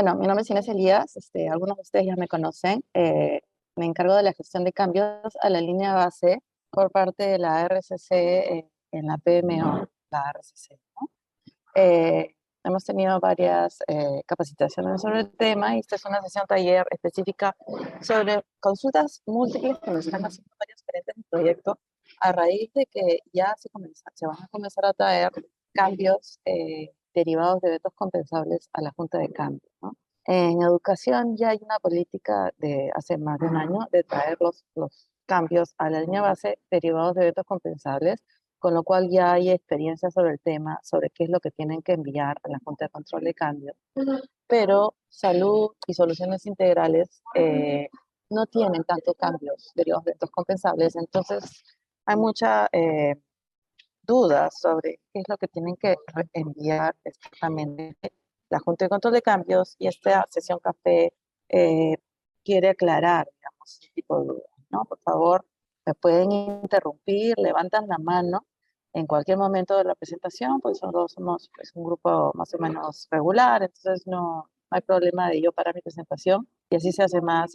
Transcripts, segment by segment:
Bueno, mi nombre es Inés Elías, algunos de ustedes ya me conocen. Me encargo de la gestión de cambios a la línea base por parte de la RCC en la PMO, la RCC, ¿no? Hemos tenido varias capacitaciones sobre el tema y esta es una sesión taller específica sobre consultas múltiples que nos están haciendo varios gerentes de proyecto a raíz de que ya se van a comenzar a traer cambios derivados de vetos compensables a la Junta de Cambio, ¿no? En educación ya hay una política de hace más de un año de traer los cambios a la línea base derivados de vetos compensables, con lo cual ya hay experiencia sobre el tema, sobre qué es lo que tienen que enviar a la Junta de Control de Cambio. Pero salud y soluciones integrales no tienen tantos cambios derivados de vetos compensables, entonces hay mucha dudas sobre qué es lo que tienen que enviar exactamente la Junta de Control de Cambios, y esta sesión café eh, quiere aclarar, digamos, ese tipo de dudas, ¿no? Por favor, me pueden interrumpir, levantan la mano en cualquier momento de la presentación, pues nosotros somos pues, un grupo más o menos regular, entonces no hay problema de yo para mi presentación, y así se hace más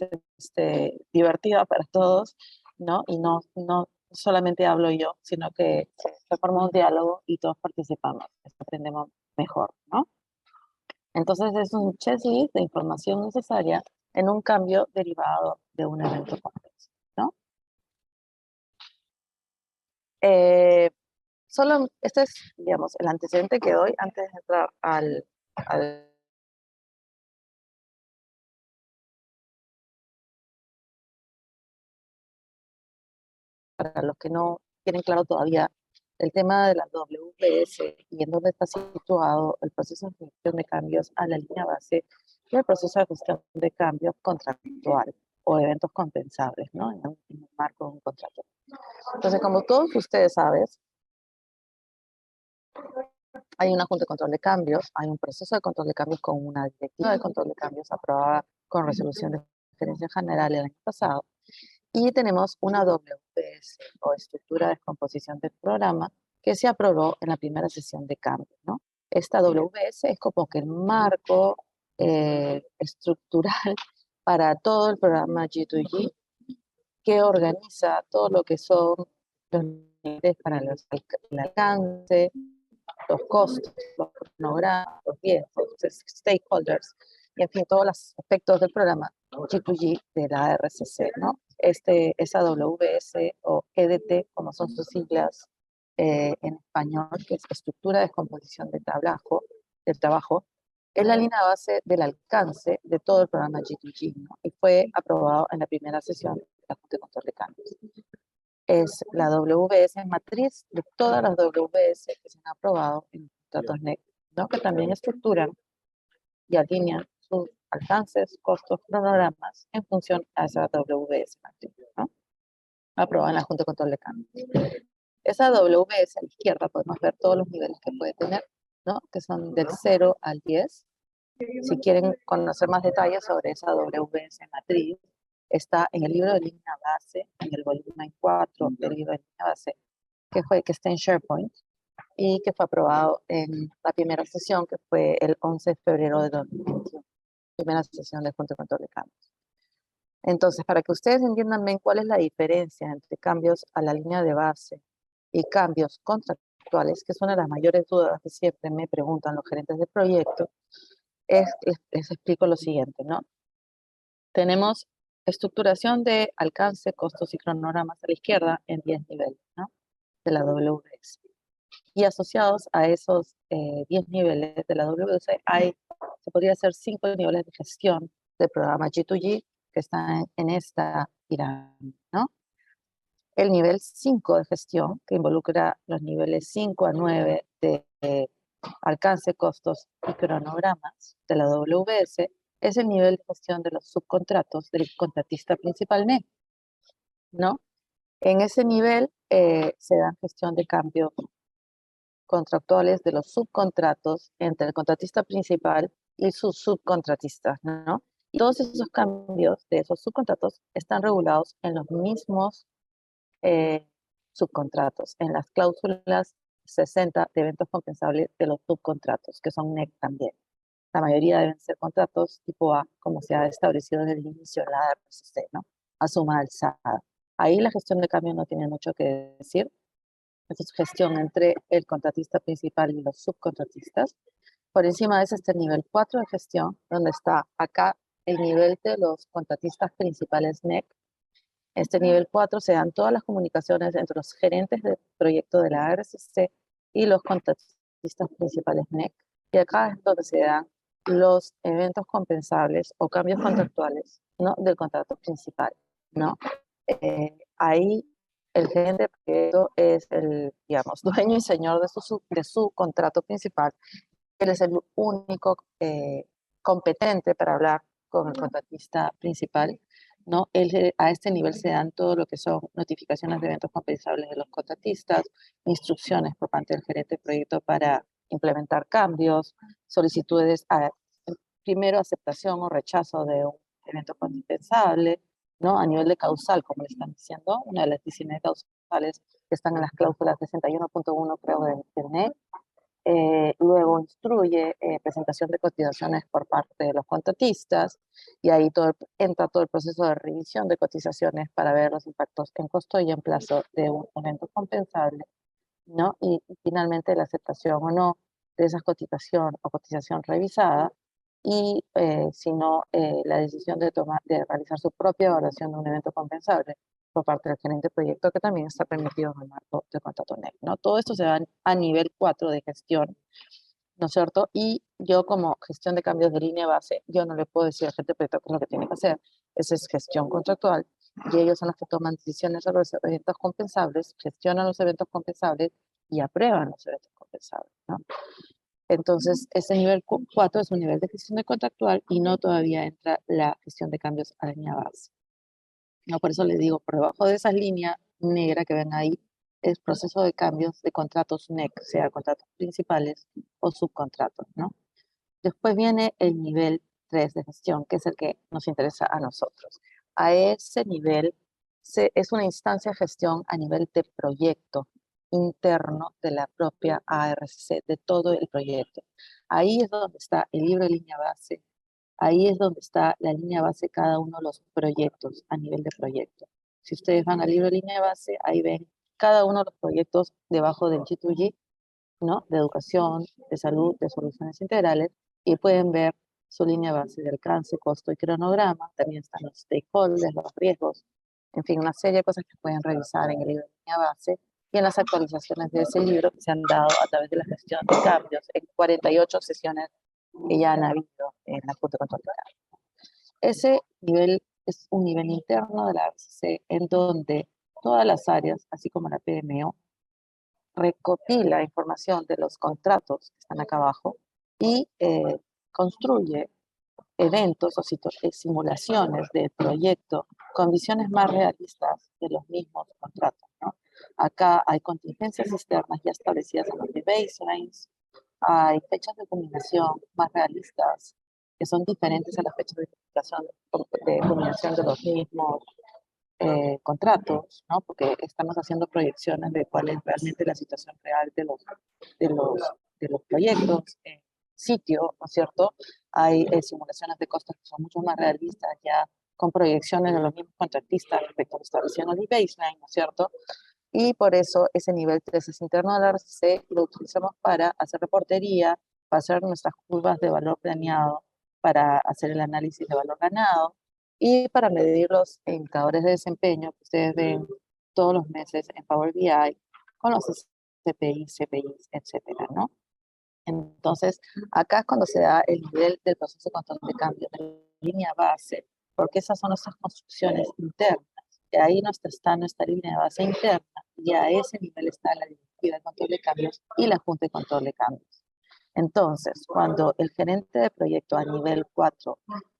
divertida para todos, ¿no? Y no solamente hablo yo, sino que se forma un diálogo y todos participamos, aprendemos mejor, ¿no? Entonces es un checklist de información necesaria en un cambio derivado de un evento complejo, ¿no? Eh, Solo, este es, digamos, el antecedente que doy antes de entrar al para los que no tienen claro todavía el tema de la WBS y en dónde está situado el proceso de gestión de cambios a la línea base y el proceso de gestión de cambios contractual o eventos compensables, ¿no? En un marco de un contrato. Entonces, como todos ustedes saben, hay una junta de control de cambios, hay un proceso de control de cambios con una directiva de control de cambios aprobada con resolución de gerencia general el año pasado, y tenemos una WPS o estructura de descomposición del programa que se aprobó en la primera sesión de cambio, ¿no? Esta WPS es como que el marco estructural para todo el programa G2G, que organiza todo lo que son los niveles para el alcance, los costos, los cronogramas, los riesgos, los stakeholders, y en fin, todos los aspectos del programa G2G de la RCC, ¿no? Esa WS o EDT, como son sus siglas en español, que es Estructura de Descomposición del Trabajo, es la línea base del alcance de todo el programa G2G, ¿no? Y fue aprobado en la primera sesión de la Junta de Control de Cambios. Es la WS matriz de todas las WS que se han aprobado en contratos NEC, ¿no? Que también estructuran y alinean sus alcances, costos, cronogramas en función a esa WS matriz, ¿no? Aprobada en la Junta de Control de Cambios. Esa WS a la izquierda podemos ver todos los niveles que puede tener, ¿no? Que son del 0 al 10. Si quieren conocer más detalles sobre esa WS matriz, está en el libro de línea base, en el volumen 4 del libro de línea base, que está en SharePoint y que fue aprobado en la primera sesión, que fue el 11 de febrero de 2021, primera sesión de Junta de Control de Cambios. Entonces, para que ustedes entiendan bien cuál es la diferencia entre cambios a la línea de base y cambios contractuales, que es una de las mayores dudas que siempre me preguntan los gerentes de proyecto, les explico lo siguiente, ¿no? Tenemos estructuración de alcance, costos y cronogramas a la izquierda en 10 niveles, ¿no? De la WS. Y asociados a esos 10 niveles de la WS se podría hacer 5 niveles de gestión del programa G2G que están en esta pirámide, ¿no? El nivel 5 de gestión, que involucra los niveles 5 a 9 de alcance, costos y cronogramas de la WS, es el nivel de gestión de los subcontratos del contratista principal NEC, ¿no? En ese nivel se da gestión de cambios contractuales de los subcontratos entre el contratista principal y sus subcontratistas, ¿no? Y todos esos cambios de esos subcontratos están regulados en los mismos subcontratos, en las cláusulas 60 de eventos compensables de los subcontratos, que son NEC también, La mayoría deben ser contratos tipo A, como se ha establecido desde el inicio de la RCC, ¿no? A suma alzada. Ahí la gestión de cambio no tiene mucho que decir. Es gestión entre el contratista principal y los subcontratistas. Por encima de ese está el nivel 4 de gestión, donde está acá el nivel de los contratistas principales NEC. Este nivel 4 se dan todas las comunicaciones entre los gerentes de proyecto de la RCC y los contratistas principales NEC. Y acá es donde se dan los eventos compensables o cambios contractuales, ¿no? Del contrato principal, ¿no? Ahí el gerente de proyecto es el, digamos, dueño y señor de su contrato principal. Él es el único competente para hablar con el contratista principal, ¿no? A este nivel se dan todo lo que son notificaciones de eventos compensables de los contratistas, instrucciones por parte del gerente de proyecto para implementar cambios, solicitudes primero aceptación o rechazo de un evento compensable, ¿no? A nivel de causal, como le están diciendo, una de las 19 causales que están en las cláusulas 61.1, creo, del NEC. Luego instruye presentación de cotizaciones por parte de los contratistas y ahí entra todo el proceso de revisión de cotizaciones para ver los impactos en costo y en plazo de un evento compensable, ¿no? Y finalmente la aceptación o no de esa cotización o cotización revisada y si no, la decisión de realizar su propia evaluación de un evento compensable por parte del gerente de proyecto, que también está permitido en el marco del contrato NEC, ¿no? Todo esto se da a nivel 4 de gestión, ¿no es cierto? Y yo como gestión de cambios de línea base, yo no le puedo decir al gerente de proyecto qué es lo que tiene que hacer. Esa es gestión contractual y ellos son los que toman decisiones sobre los eventos compensables, gestionan los eventos compensables y aprueban los eventos compensables, ¿no? Entonces, ese nivel 4 es un nivel de gestión de contractual y no todavía entra la gestión de cambios a la línea base. No, por eso les digo, por debajo de esa línea negra que ven ahí, es proceso de cambios de contratos NEC, sea contratos principales o subcontratos, ¿no? Después viene el nivel 3 de gestión, que es el que nos interesa a nosotros. A ese nivel es una instancia de gestión a nivel de proyecto interno de la propia ARCC, de todo el proyecto. Ahí es donde está el libro de línea base, ahí es donde está la línea base de cada uno de los proyectos a nivel de proyecto. Si ustedes van al libro de línea base, ahí ven cada uno de los proyectos debajo del G2G, ¿no? De educación, de salud, de soluciones integrales, y pueden ver su línea base de alcance, costo y cronograma. También están los stakeholders, los riesgos, en fin, una serie de cosas que pueden revisar en el libro de línea base y en las actualizaciones de ese libro que se han dado a través de la gestión de cambios en 48 sesiones que ya han habido en la Junta de Control de Cambio. Ese nivel es un nivel interno de la RCC en donde todas las áreas, así como la PMO, recopila información de los contratos que están acá abajo y construye eventos o simulaciones de proyecto con visiones más realistas de los mismos contratos, ¿no? Acá hay contingencias externas ya establecidas en los baselines, hay fechas de culminación más realistas que son diferentes a las fechas de culminación de los mismos contratos, ¿no? Porque estamos haciendo proyecciones de cuál es realmente la situación real de los, de los proyectos en sitio, ¿no es cierto? Hay simulaciones de costos que son mucho más realistas ya con proyecciones de los mismos contratistas respecto a lo establecido en el baseline, ¿no es cierto? Y por eso ese nivel 3 es interno de la RCC, lo utilizamos para hacer reportería, para hacer nuestras curvas de valor planeado, para hacer el análisis de valor ganado y para medir los indicadores de desempeño que ustedes ven todos los meses en Power BI con los CPIs, etcétera, ¿no? Entonces, acá es cuando se da el nivel del proceso de control de cambio de línea base, porque esas son nuestras construcciones internas. Y ahí está nuestra línea de base interna, y a ese nivel está la directiva de control de cambios y la junta de control de cambios. Entonces, cuando el gerente de proyecto a nivel 4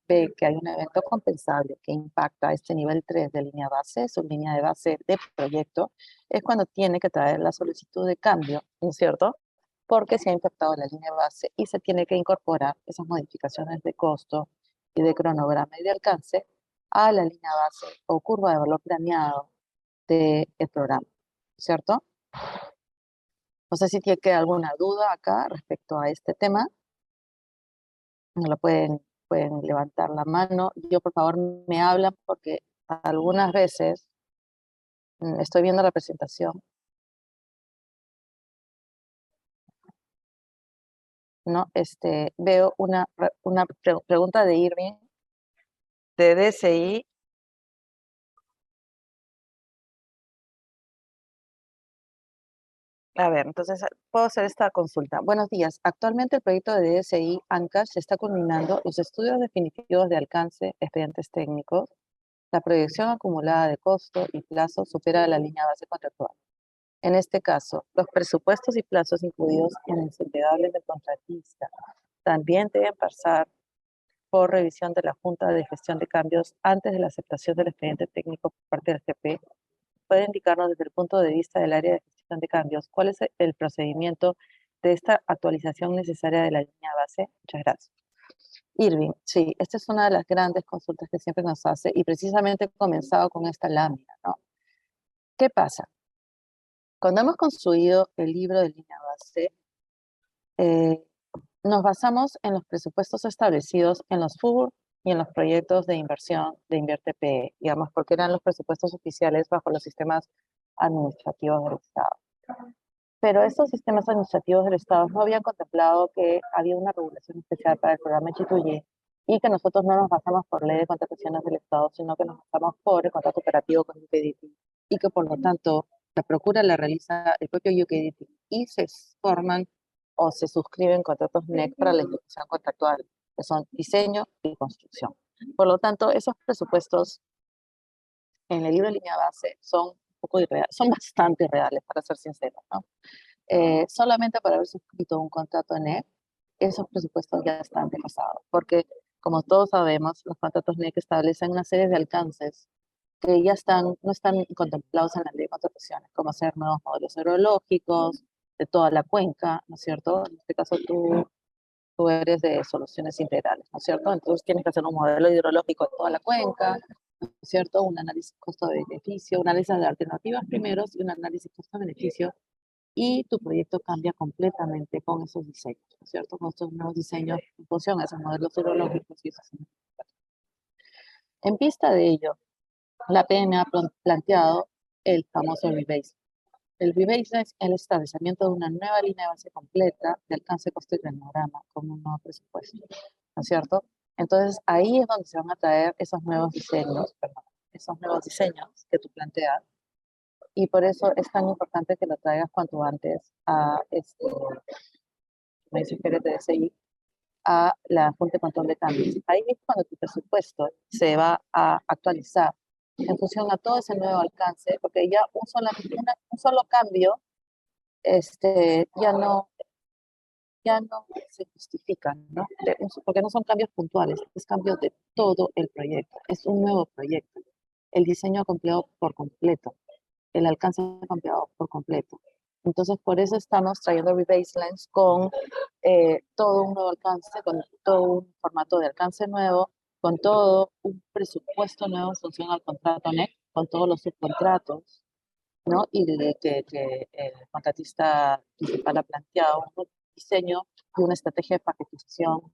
ve que hay un evento compensable que impacta a este nivel 3 de línea base, su línea de base de proyecto, es cuando tiene que traer la solicitud de cambio, ¿no es cierto? Porque se ha impactado la línea base y se tiene que incorporar esas modificaciones de costo y de cronograma y de alcance a la línea base o curva de valor planeado del programa, ¿cierto? No sé si tiene alguna duda acá respecto a este tema. no lo pueden levantar la mano. Yo, por favor, me hablan porque algunas veces estoy viendo la presentación, ¿no? Veo una pregunta de Irving de DSI. A ver, entonces puedo hacer esta consulta. Buenos días. Actualmente el proyecto de DSI ANCASH se está culminando los estudios definitivos de alcance, expedientes técnicos. La proyección acumulada de costo y plazo supera la línea base contractual. En este caso, los presupuestos y plazos incluidos en los entregables del contratista también deben pasar por revisión de la Junta de Gestión de Cambios antes de la aceptación del expediente técnico por parte del GP. Puede indicarnos desde el punto de vista del área de gestión de cambios cuál es el procedimiento de esta actualización necesaria de la línea base. Muchas gracias. Irving, sí, esta es una de las grandes consultas que siempre nos hace y precisamente he comenzado con esta lámina, ¿no? ¿Qué pasa? Cuando hemos construido el libro de línea base, eh, nos basamos en los presupuestos establecidos en los FUR y en los proyectos de inversión de InviertePE, digamos, porque eran los presupuestos oficiales bajo los sistemas administrativos del Estado. Pero estos sistemas administrativos del Estado no habían contemplado que había una regulación especial para el programa G2G y que nosotros no nos basamos por ley de contrataciones del Estado, sino que nos basamos por el contrato operativo con UKDT y que por lo tanto la procura la realiza el propio UKDT y se forman o se suscriben contratos NEC para la ejecución contractual, que son diseño y construcción. Por lo tanto, esos presupuestos en el libro de línea base son un poco irreales, son bastante irreales, para ser sinceros, ¿no? Solamente para haber suscrito un contrato NEC, esos presupuestos ya están desfasados, porque como todos sabemos, los contratos NEC establecen una serie de alcances que ya no están contemplados en la ley de contrataciones, como hacer nuevos modelos hidrológicos de toda la cuenca, ¿no es cierto? En este caso tú eres de soluciones integrales, ¿no es cierto? Entonces tienes que hacer un modelo hidrológico de toda la cuenca, ¿no es cierto? Un análisis costo-beneficio, un análisis de alternativas primero y un análisis costo-beneficio, y tu proyecto cambia completamente con esos diseños, ¿no es cierto? Con estos nuevos diseños en función a esos modelos hidrológicos y esos. En vista de ello, la PM ha planteado el famoso rebase. El rebase es el establecimiento de una nueva línea de base completa de alcance, costo y cronograma con un nuevo presupuesto, ¿no es cierto? Entonces ahí es donde se van a traer esos nuevos diseños, perdón, esos nuevos diseños que tú planteas, y por eso es tan importante que lo traigas cuanto antes a me dice que eres de DSI, a la Junta de Control de Cambios. Ahí es cuando tu presupuesto se va a actualizar en función a todo ese nuevo alcance, porque ya un solo cambio ya no se justifica, ¿no? Porque no son cambios puntuales, es cambios de todo el proyecto, es un nuevo proyecto. El diseño ha cambiado por completo, el alcance ha cambiado por completo. Entonces, por eso estamos trayendo rebaselines con todo un nuevo alcance, con todo un formato de alcance nuevo, con todo un presupuesto nuevo en función al contrato NEC, con todos los subcontratos, ¿no? Y de que el contratista principal ha planteado un diseño y una estrategia de paquetización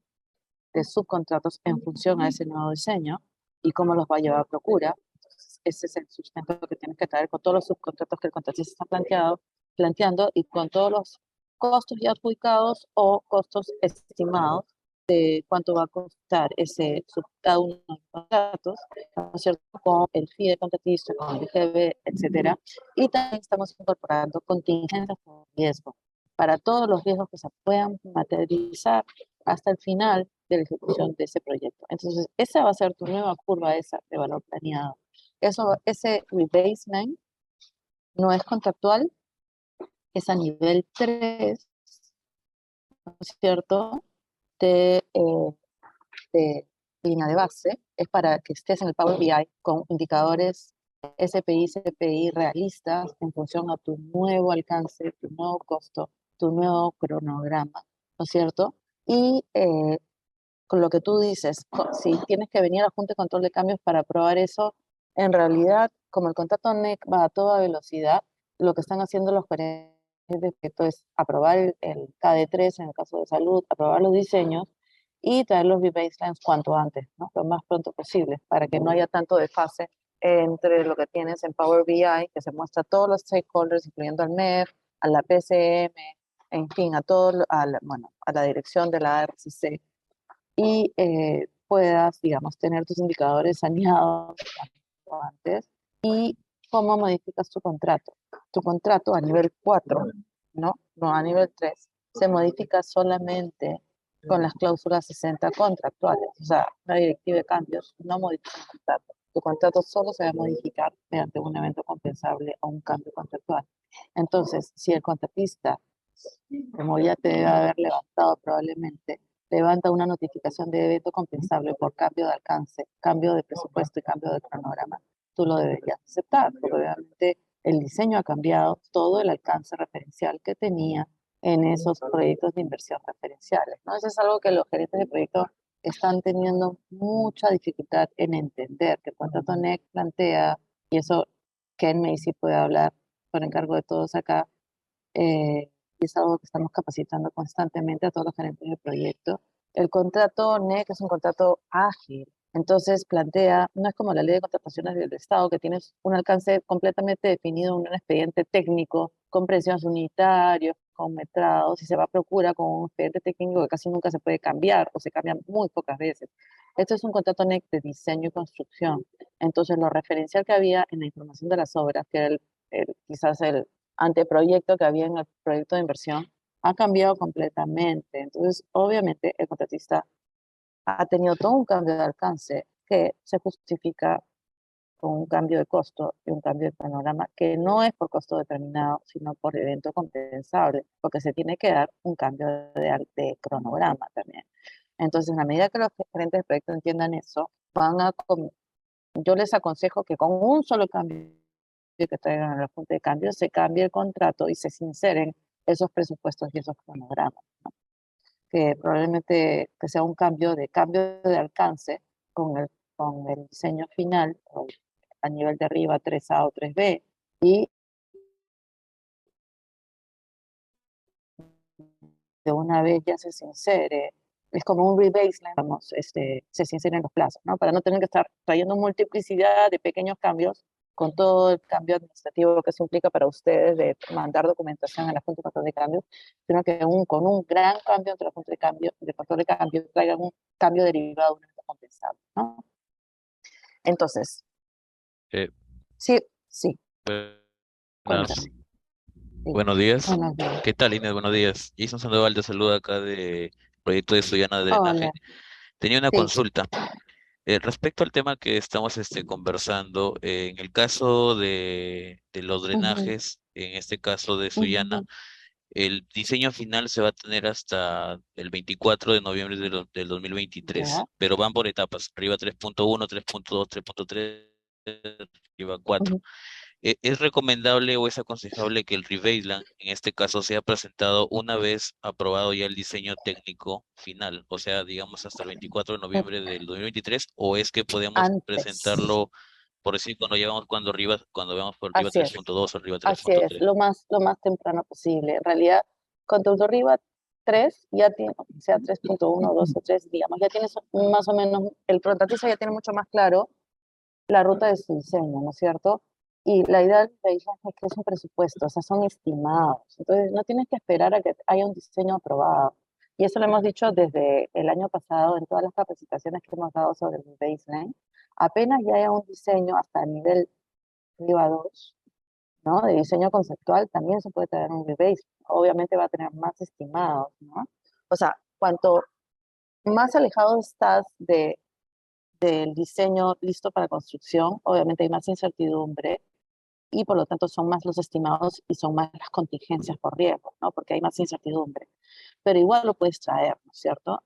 de subcontratos en función a ese nuevo diseño y cómo los va a llevar a procura. Entonces, ese es el sustento que tienes que traer con todos los subcontratos que el contratista está planteando y con todos los costos ya adjudicados o costos estimados de cuánto va a costar cada uno de los contratos, ¿no es cierto? Con el fee de contratista, con el IGB, etcétera. Y también estamos incorporando contingencias por riesgo para todos los riesgos que se puedan materializar hasta el final de la ejecución de ese proyecto. Entonces, esa va a ser tu nueva curva esa de valor planeado. Ese rebasement no es contractual, es a nivel 3, ¿no es cierto? De, eh, de línea de base, es para que estés en el Power BI con indicadores SPI, CPI realistas en función a tu nuevo alcance, tu nuevo costo, tu nuevo cronograma, ¿no es cierto? Y con lo que tú dices, si tienes que venir a la Junta de Control de Cambios para aprobar eso, en realidad, como el contrato NEC va a toda velocidad, lo que están haciendo los gerentes de proyecto es aprobar el KD3 en el caso de salud, aprobar los diseños y traer los rebaselines cuanto antes, ¿no? Lo más pronto posible, para que no haya tanto desfase entre lo que tienes en Power BI, que se muestra a todos los stakeholders, incluyendo al MEF, a la PCM, en fin, a todo, bueno, a la dirección de la RCC, y puedas, digamos, tener tus indicadores saneados cuanto antes. Y cómo modificas tu contrato. Tu contrato a nivel 4, ¿no? No a nivel 3, se modifica solamente con las cláusulas 60 contractuales. O sea, la directiva de cambios no modifica el contrato. Tu contrato solo se va a modificar mediante un evento compensable o un cambio contractual. Entonces, si el contratista, como ya te debe haber levantado probablemente, levanta una notificación de evento compensable por cambio de alcance, cambio de presupuesto y cambio de cronograma, tú lo deberías aceptar, porque obviamente el diseño ha cambiado todo el alcance referencial que tenía en esos proyectos de inversión referenciales, ¿no? Eso es algo que los gerentes de proyecto están teniendo mucha dificultad en entender, que el contrato NEC plantea, y eso Ken Macy puede hablar por encargo de todos acá, y es algo que estamos capacitando constantemente a todos los gerentes de proyecto. El contrato NEC es un contrato ágil, entonces plantea, no es como la ley de contrataciones del Estado, que tienes un alcance completamente definido en un expediente técnico, con precios unitarios, con metrados, y se va a procura con un expediente técnico que casi nunca se puede cambiar, o se cambia muy pocas veces. Esto es un contrato NEC de diseño y construcción. Entonces, lo referencial que había en la información de las obras, que era quizás el anteproyecto que había en el proyecto de inversión, ha cambiado completamente. Entonces, obviamente, el contratista ha tenido todo un cambio de alcance que se justifica con un cambio de costo y un cambio de panorama que no es por costo determinado, sino por evento compensable, porque se tiene que dar un cambio de cronograma también. Entonces, a medida que los gerentes de proyecto entiendan eso, yo les aconsejo que con un solo cambio que traigan a la Junta de Cambio, se cambie el contrato y se sinceren esos presupuestos y esos cronogramas, ¿no? Que probablemente que sea un cambio de alcance con el diseño final, o a nivel de arriba 3A o 3B, y de una vez ya se sincere, es como un rebaseline, vamos, se sinceren los plazos, ¿no? Para no tener que estar trayendo multiplicidad de pequeños cambios con todo el cambio administrativo que eso implica para ustedes de mandar documentación a la Junta de Control de Cambio, sino que con un gran cambio entre la Junta de Control de Cambio traigan un cambio derivado de un evento compensable, ¿no? Entonces, Eh, sí, sí, buenas- cuéntame. Sí. Buenos días. Buenos días. ¿Qué tal, Inés? Buenos días. Jason Sandoval te saluda acá de Proyecto de Suyana de Drenaje. Hola, Tenía una sí. consulta. Respecto al tema que estamos conversando, en el caso de los Ujú, drenajes, en este caso de Suyana, ujú, el diseño final se va a tener hasta el 24 de noviembre del ya. 2023, pero van por etapas, arriba 3.1, 3.2, 3.3, arriba 4. Ujú. ¿Es recomendable o es aconsejable que el rebaseline, en este caso, sea presentado una vez aprobado ya el diseño técnico final? O sea, digamos hasta el 24 de Eh, noviembre del 2023, ¿o es que podemos Antes. presentarlo, por decir, cuando veamos por arriba Así tres es, punto dos o arriba así es, 3.3? lo más temprano posible. En realidad, con tu arriba 3 ya tiene, sea 3.1, 2 o 3, digamos, ya tienes más o menos, el contratista ya tiene mucho más claro la ruta de su diseño, ¿no es cierto? Y la idea del baseline es que es un presupuesto, o sea, son estimados. Entonces, no tienes que esperar a que haya un diseño aprobado. Y eso lo hemos dicho desde el año pasado en todas las capacitaciones que hemos dado sobre el baseline. Apenas ya haya un diseño hasta el nivel IVA 2, ¿no? De diseño conceptual, también se puede traer un rebase. Obviamente va a tener más estimados, ¿no? O sea, cuanto más alejado estás del diseño listo para construcción, obviamente hay más incertidumbre y por lo tanto son más los estimados y son más las contingencias por riesgo, ¿no? Porque hay más incertidumbre. Pero igual lo puedes traer, ¿no es cierto?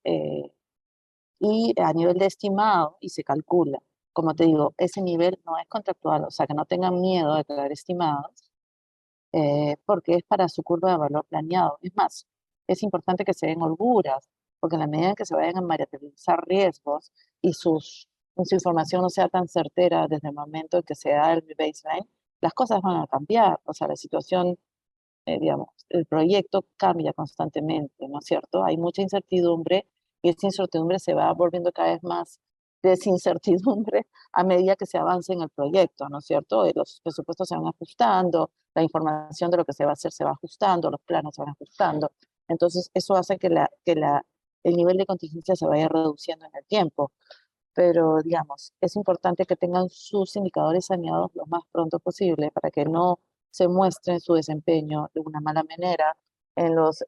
Y a nivel de estimado, y se calcula. Como te digo, ese nivel no es contractual, o sea, que no tengan miedo de traer estimados, porque es para su curva de valor planeado. Es más, es importante que se den holguras, porque en la medida en que se vayan a materializar riesgos y su información no sea tan certera desde el momento en que se da el baseline, las cosas van a cambiar. O sea, la situación, digamos, el proyecto cambia constantemente, ¿no es cierto? Hay mucha incertidumbre y esa incertidumbre se va volviendo cada vez más desincertidumbre a medida que se avanza en el proyecto, ¿no es cierto? Los presupuestos se van ajustando, la información de lo que se va a hacer se va ajustando, los planos se van ajustando. Entonces, eso hace que el nivel de contingencia se vaya reduciendo en el tiempo. Pero, digamos, es importante que tengan sus indicadores saneados lo más pronto posible para que no se muestren su desempeño de una mala manera en los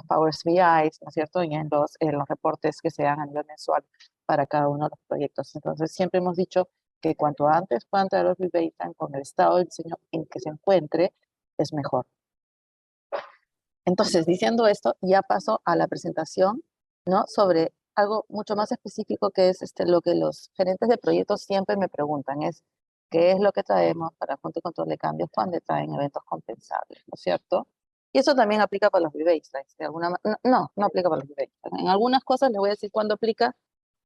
Power BIs, ¿no es cierto? Y en los reportes que se dan a nivel mensual para cada uno de los proyectos. Entonces, siempre hemos dicho que cuanto antes puedan traer los rebates con el estado del diseño en que se encuentre, es mejor. Entonces, diciendo esto, ya paso a la presentación, ¿no? Sobre algo mucho más específico que es lo que los gerentes de proyectos siempre me preguntan, es qué es lo que traemos para Junta de Control de Cambios cuando traen eventos compensables, ¿no es cierto? Y eso también aplica para los rebates, no aplica para los rebates. En algunas cosas les voy a decir cuándo aplica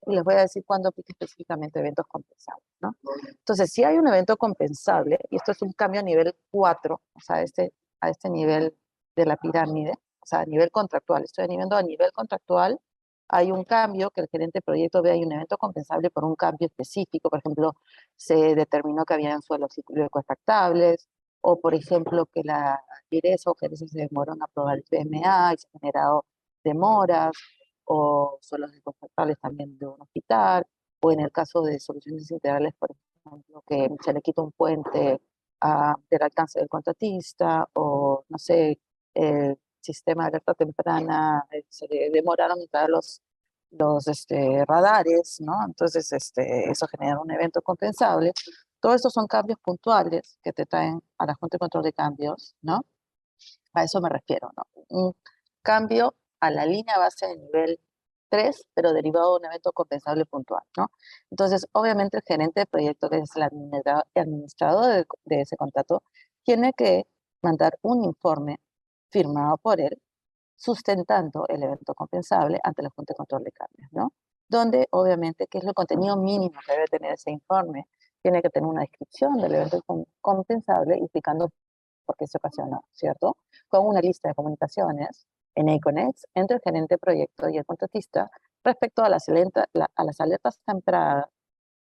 y les voy a decir cuándo aplica específicamente eventos compensables, ¿no? Entonces, si hay un evento compensable, y esto es un cambio a nivel 4, o sea, a este nivel de la pirámide, o sea, a nivel contractual, estoy viendo a nivel contractual, hay un cambio que el gerente de proyecto ve, hay un evento compensable por un cambio específico, por ejemplo, se determinó que había suelos cíclicos extractables, o por ejemplo, que la direza o gerencia se demoró en aprobar el PMA y se han generado demoras, o suelos extractables también de un hospital, o en el caso de soluciones integrales, por ejemplo, que se le quita un puente del alcance del contratista, o no sé, el sistema de alerta temprana, se le demoraron en traer los radares, ¿no? Entonces, eso genera un evento compensable. Todos estos son cambios puntuales que te traen a la Junta de Control de Cambios, ¿no? A eso me refiero, ¿no? Un cambio a la línea base de nivel 3, pero derivado de un evento compensable puntual, ¿no? Entonces, obviamente, el gerente de proyecto, que es el administrador de ese contrato, tiene que mandar un informe firmado por él, sustentando el evento compensable ante la Junta de Control de Cambios, ¿no? Donde, obviamente, ¿qué es el contenido mínimo que debe tener ese informe? Tiene que tener una descripción del evento compensable explicando por qué se ocasionó, ¿cierto? Con una lista de comunicaciones en ACONEX entre el gerente de proyecto y el contratista respecto a las alertas tempranas,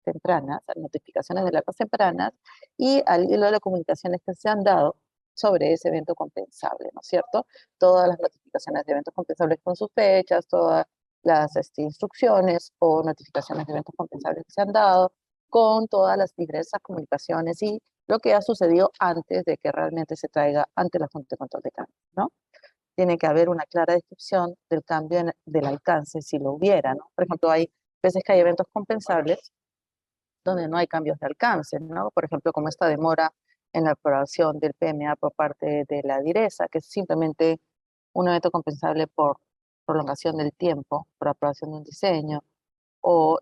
a las notificaciones de alertas tempranas y al hilo de comunicaciones que se han dado sobre ese evento compensable, ¿no es cierto? Todas las notificaciones de eventos compensables con sus fechas, todas las instrucciones o notificaciones de eventos compensables que se han dado, con todas las diversas comunicaciones y lo que ha sucedido antes de que realmente se traiga ante la Junta de Control de Cambios, ¿no? Tiene que haber una clara descripción del cambio del alcance, si lo hubiera, ¿no? Por ejemplo, hay veces que hay eventos compensables donde no hay cambios de alcance, ¿no? Por ejemplo, como esta demora en la aprobación del PMA por parte de la direza, que es simplemente un evento compensable por prolongación del tiempo, por aprobación de un diseño, o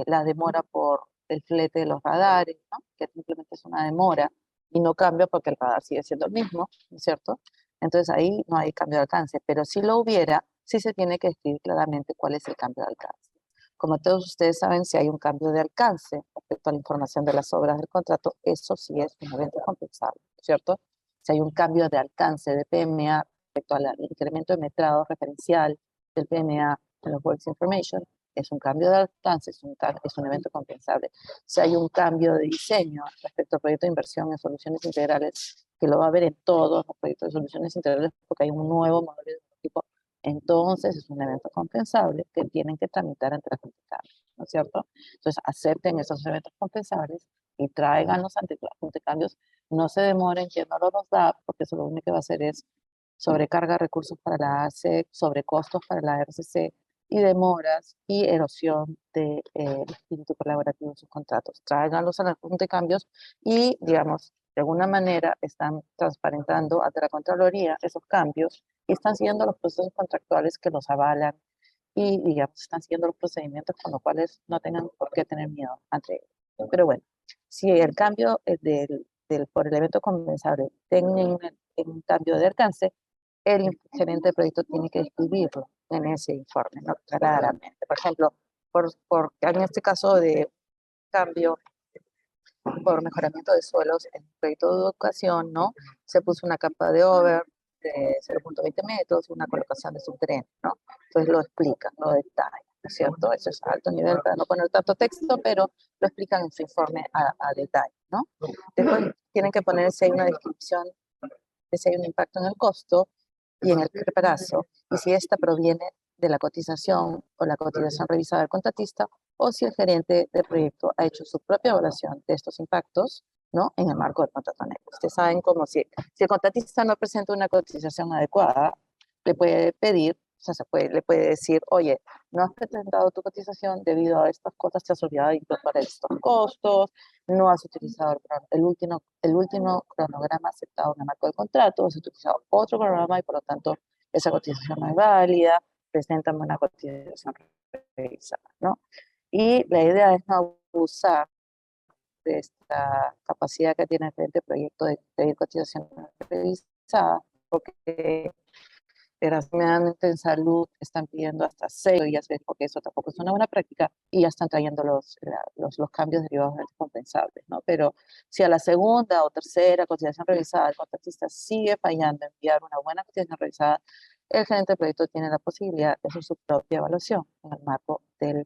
la demora por el flete de los radares, ¿no? Que simplemente es una demora y no cambia porque el radar sigue siendo el mismo, ¿no es cierto? Entonces ahí no hay cambio de alcance, pero si lo hubiera, sí se tiene que describir claramente cuál es el cambio de alcance. Como todos ustedes saben, si hay un cambio de alcance respecto a la información de las obras del contrato, eso sí es un evento compensable, ¿cierto? Si hay un cambio de alcance de PMA respecto al incremento de metrado referencial del PMA en los Works Information, es un cambio de alcance, es un evento compensable. Si hay un cambio de diseño respecto al proyecto de inversión en soluciones integrales, que lo va a ver en todos los proyectos de soluciones integrales porque hay un nuevo modelo de tipo, entonces es un evento compensable que tienen que tramitar ante la Junta de Cambios, ¿no es cierto? Entonces acepten esos eventos compensables y tráiganlos ante la Junta de Cambios. No se demoren, que no los da, porque eso lo único que va a hacer es sobrecarga de recursos para la ASEC, sobrecostos para la RCC y demoras y erosión del espíritu colaborativo en sus contratos. Tráiganlos a la Junta de Cambios y, digamos, de alguna manera están transparentando ante la Contraloría esos cambios y están siguiendo los procesos contractuales que los avalan y, digamos, están siguiendo los procedimientos con los cuales no tengan por qué tener miedo ante ellos. Pero bueno, si el cambio por el evento compensable tiene un cambio de alcance, el gerente de proyecto tiene que describirlo en ese informe, ¿no? Claramente. Por ejemplo, en este caso de cambio por mejoramiento de suelos en el proyecto de educación, ¿no? Se puso una capa de over, de 0,20 metros, una colocación de subterráneo, ¿no? Entonces lo explican, lo detallan, ¿no es cierto? Eso es alto nivel para no poner tanto texto, pero lo explican en su informe a detalle, ¿no? Después tienen que poner si hay una descripción de si hay un impacto en el costo y en el plazo, y si esta proviene de la cotización o la cotización revisada del contratista, o si el gerente del proyecto ha hecho su propia evaluación de estos impactos, ¿no? En el marco del contrato anexo. Ustedes saben cómo si el contratista no presenta una cotización adecuada, le puede pedir, o sea, le puede decir, oye, no has presentado tu cotización debido a estas cosas, te has olvidado de incorporar estos costos, no has utilizado el último cronograma aceptado en el marco del contrato, has utilizado otro cronograma y por lo tanto esa cotización no es válida, preséntame una cotización revisada, ¿no? Y la idea es no abusar de esta capacidad que tiene el cliente proyecto de pedir cotización revisada, porque desgraciadamente en salud están pidiendo hasta 6 días, porque eso tampoco es una buena práctica, y ya están trayendo los cambios derivados de compensables, ¿no? Pero si a la segunda o tercera cotización revisada el contratista sigue fallando en enviar una buena cotización revisada, el gerente de proyecto tiene la posibilidad de hacer su propia evaluación en el marco del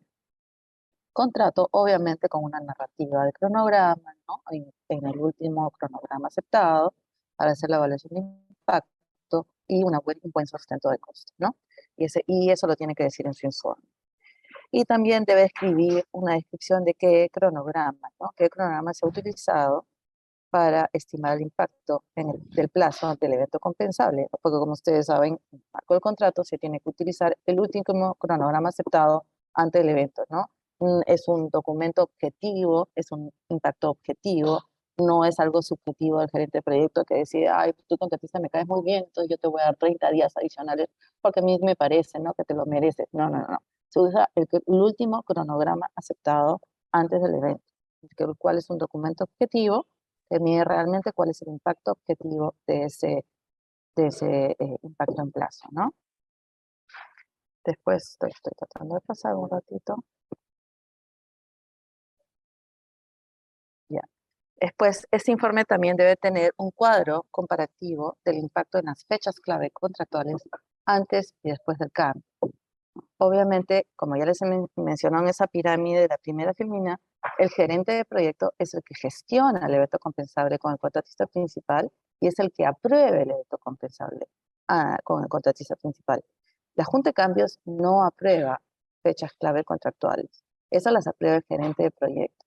contrato, obviamente con una narrativa de cronograma, ¿no? En el último cronograma aceptado, para hacer la evaluación de impacto y un buen sustento de costo, ¿no? Y eso lo tiene que decir en su informe. Y también debe escribir una descripción de qué cronograma, ¿no? Qué cronograma se ha utilizado para estimar el impacto del plazo del evento compensable, porque como ustedes saben, en el marco del contrato se tiene que utilizar el último cronograma aceptado ante el evento, ¿no? Es un documento objetivo, es un impacto objetivo, no es algo subjetivo del gerente de proyecto que decide, ay, tú contratista me caes muy bien, entonces yo te voy a dar 30 días adicionales porque a mí me parece, ¿no? Que te lo mereces. No, no, no. Se usa el último cronograma aceptado antes del evento, el cual es un documento objetivo que mide realmente cuál es el impacto objetivo de ese impacto en plazo, ¿no? Después estoy tratando de pasar un ratito. Ya. Después, este informe también debe tener un cuadro comparativo del impacto en las fechas clave contractuales antes y después del cambio. Obviamente, como ya les mencionó en esa pirámide de la primera filmina, el gerente de proyecto es el que gestiona el evento compensable con el contratista principal y es el que apruebe el evento compensable con el contratista principal. La Junta de Cambios no aprueba fechas clave contractuales. Esas las aprueba el gerente de proyecto.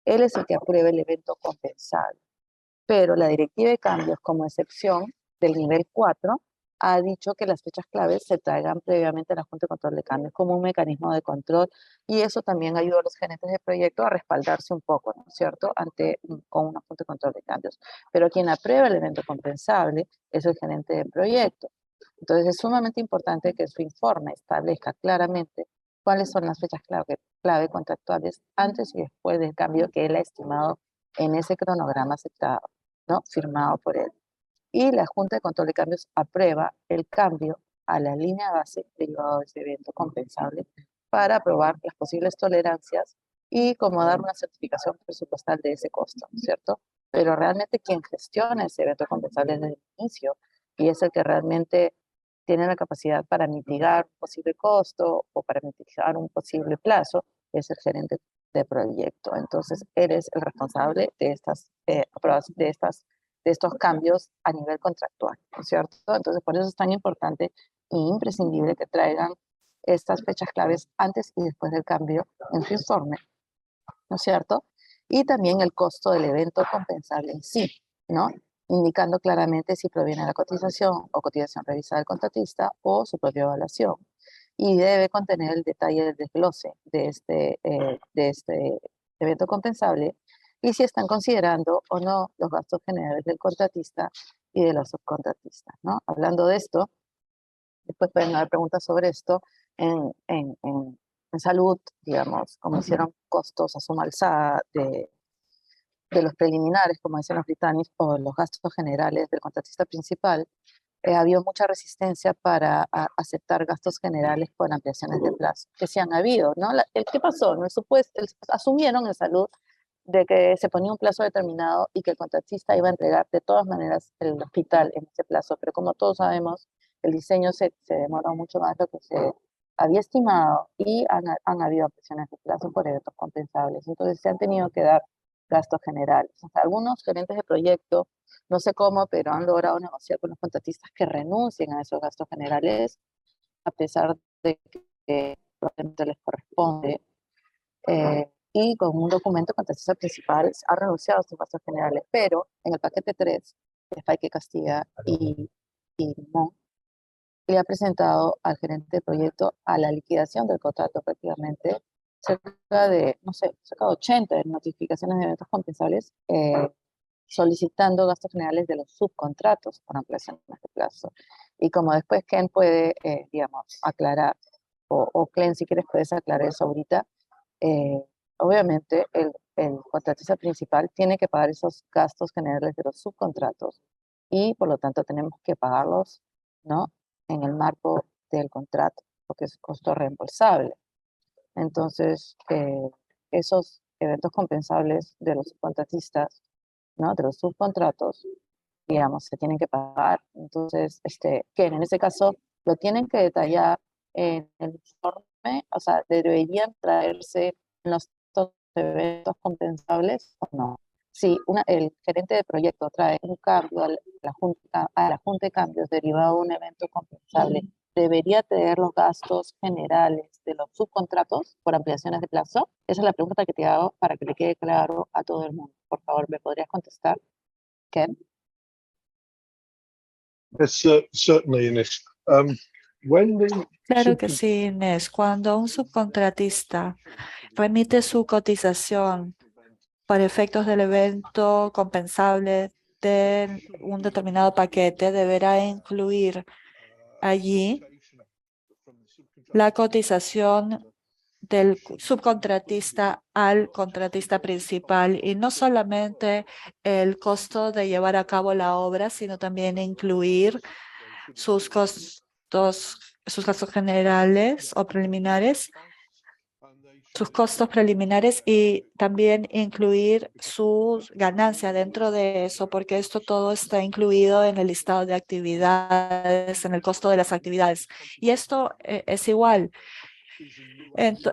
Él es el que aprueba el evento compensable. Pero la Directiva de Cambios, como excepción del nivel 4, ha dicho que las fechas claves se traigan previamente a la Junta de Control de Cambios como un mecanismo de control, y eso también ayuda a los gerentes de proyecto a respaldarse un poco, ¿no es cierto?, con una Junta de Control de Cambios. Pero quien aprueba el evento compensable es el gerente de proyecto. Entonces es sumamente importante que su informe establezca claramente cuáles son las fechas clave contractuales antes y después del cambio que él ha estimado en ese cronograma aceptado, ¿no? Firmado por él. Y la Junta de Control de Cambios aprueba el cambio a la línea base derivado de ese evento compensable para aprobar las posibles tolerancias y como dar una certificación presupuestal de ese costo, ¿cierto? Pero realmente quien gestiona ese evento compensable desde el inicio y es el que realmente tiene la capacidad para mitigar un posible costo o para mitigar un posible plazo es el gerente de proyecto. Entonces, eres el responsable de estos cambios a nivel contractual, ¿no es cierto? Entonces, por eso es tan importante e imprescindible que traigan estas fechas claves antes y después del cambio en su informe, ¿no es cierto? Y también el costo del evento compensable en sí, ¿no? Indicando claramente si proviene de la cotización o cotización revisada del contratista o su propia evaluación. Y debe contener el detalle del desglose de este evento compensable y si están considerando o no los gastos generales del contratista y de los subcontratistas, ¿no? Hablando de esto, después pueden haber preguntas sobre esto en salud, digamos, como hicieron costos a suma alzada de los preliminares, como dicen los británicos, o los gastos generales del contratista principal, ha habido mucha resistencia para aceptar gastos generales por ampliaciones de plazo, que sí han habido, ¿no? ¿Qué pasó? No, asumieron en salud de que se ponía un plazo determinado y que el contratista iba a entregar de todas maneras el hospital en ese plazo, pero como todos sabemos, el diseño se demoró mucho más de lo que se había estimado y han habido presiones de plazo por eventos compensables. Entonces se han tenido que dar gastos generales. O sea, algunos gerentes de proyecto, no sé cómo, pero han logrado negociar con los contratistas que renuncien a esos gastos generales, a pesar de que probablemente les corresponde. Y con un documento contratista principal ha renunciado a sus gastos generales, pero en el paquete 3 de Faique Castilla y Limón, le ha presentado al gerente de proyecto a la liquidación del contrato prácticamente cerca de, no sé, cerca de 80 notificaciones de eventos compensables solicitando gastos generales de los subcontratos por ampliación de plazo. Y como después Ken puede, digamos, aclarar, o Clen, si quieres puedes aclarar eso ahorita, eh, obviamente el contratista principal tiene que pagar esos gastos generales de los subcontratos y por lo tanto tenemos que pagarlos, ¿no? En el marco del contrato, porque es costo reembolsable. Entonces, esos eventos compensables de los subcontratistas, ¿no? De los subcontratos, digamos, se tienen que pagar. Entonces, que en ese caso lo tienen que detallar en el informe, o sea, deberían traerse los eventos compensables o no. Si el gerente de proyecto trae un cambio a la junta de cambios derivado de un evento compensable, ¿debería tener los gastos generales de los subcontratos por ampliaciones de plazo? Esa es la pregunta que te hago para que le quede claro a todo el mundo. Por favor, ¿me podrías contestar, Ken? Yes, certainly, Ines. Claro que sí, Inés. Cuando un subcontratista remite su cotización para efectos del evento compensable de un determinado paquete, deberá incluir allí la cotización del subcontratista al contratista principal y no solamente el costo de llevar a cabo la obra, sino también incluir sus sus gastos generales o preliminares, sus costos preliminares y también incluir sus ganancias dentro de eso, porque esto todo está incluido en el listado de actividades, en el costo de las actividades. Y esto es igual.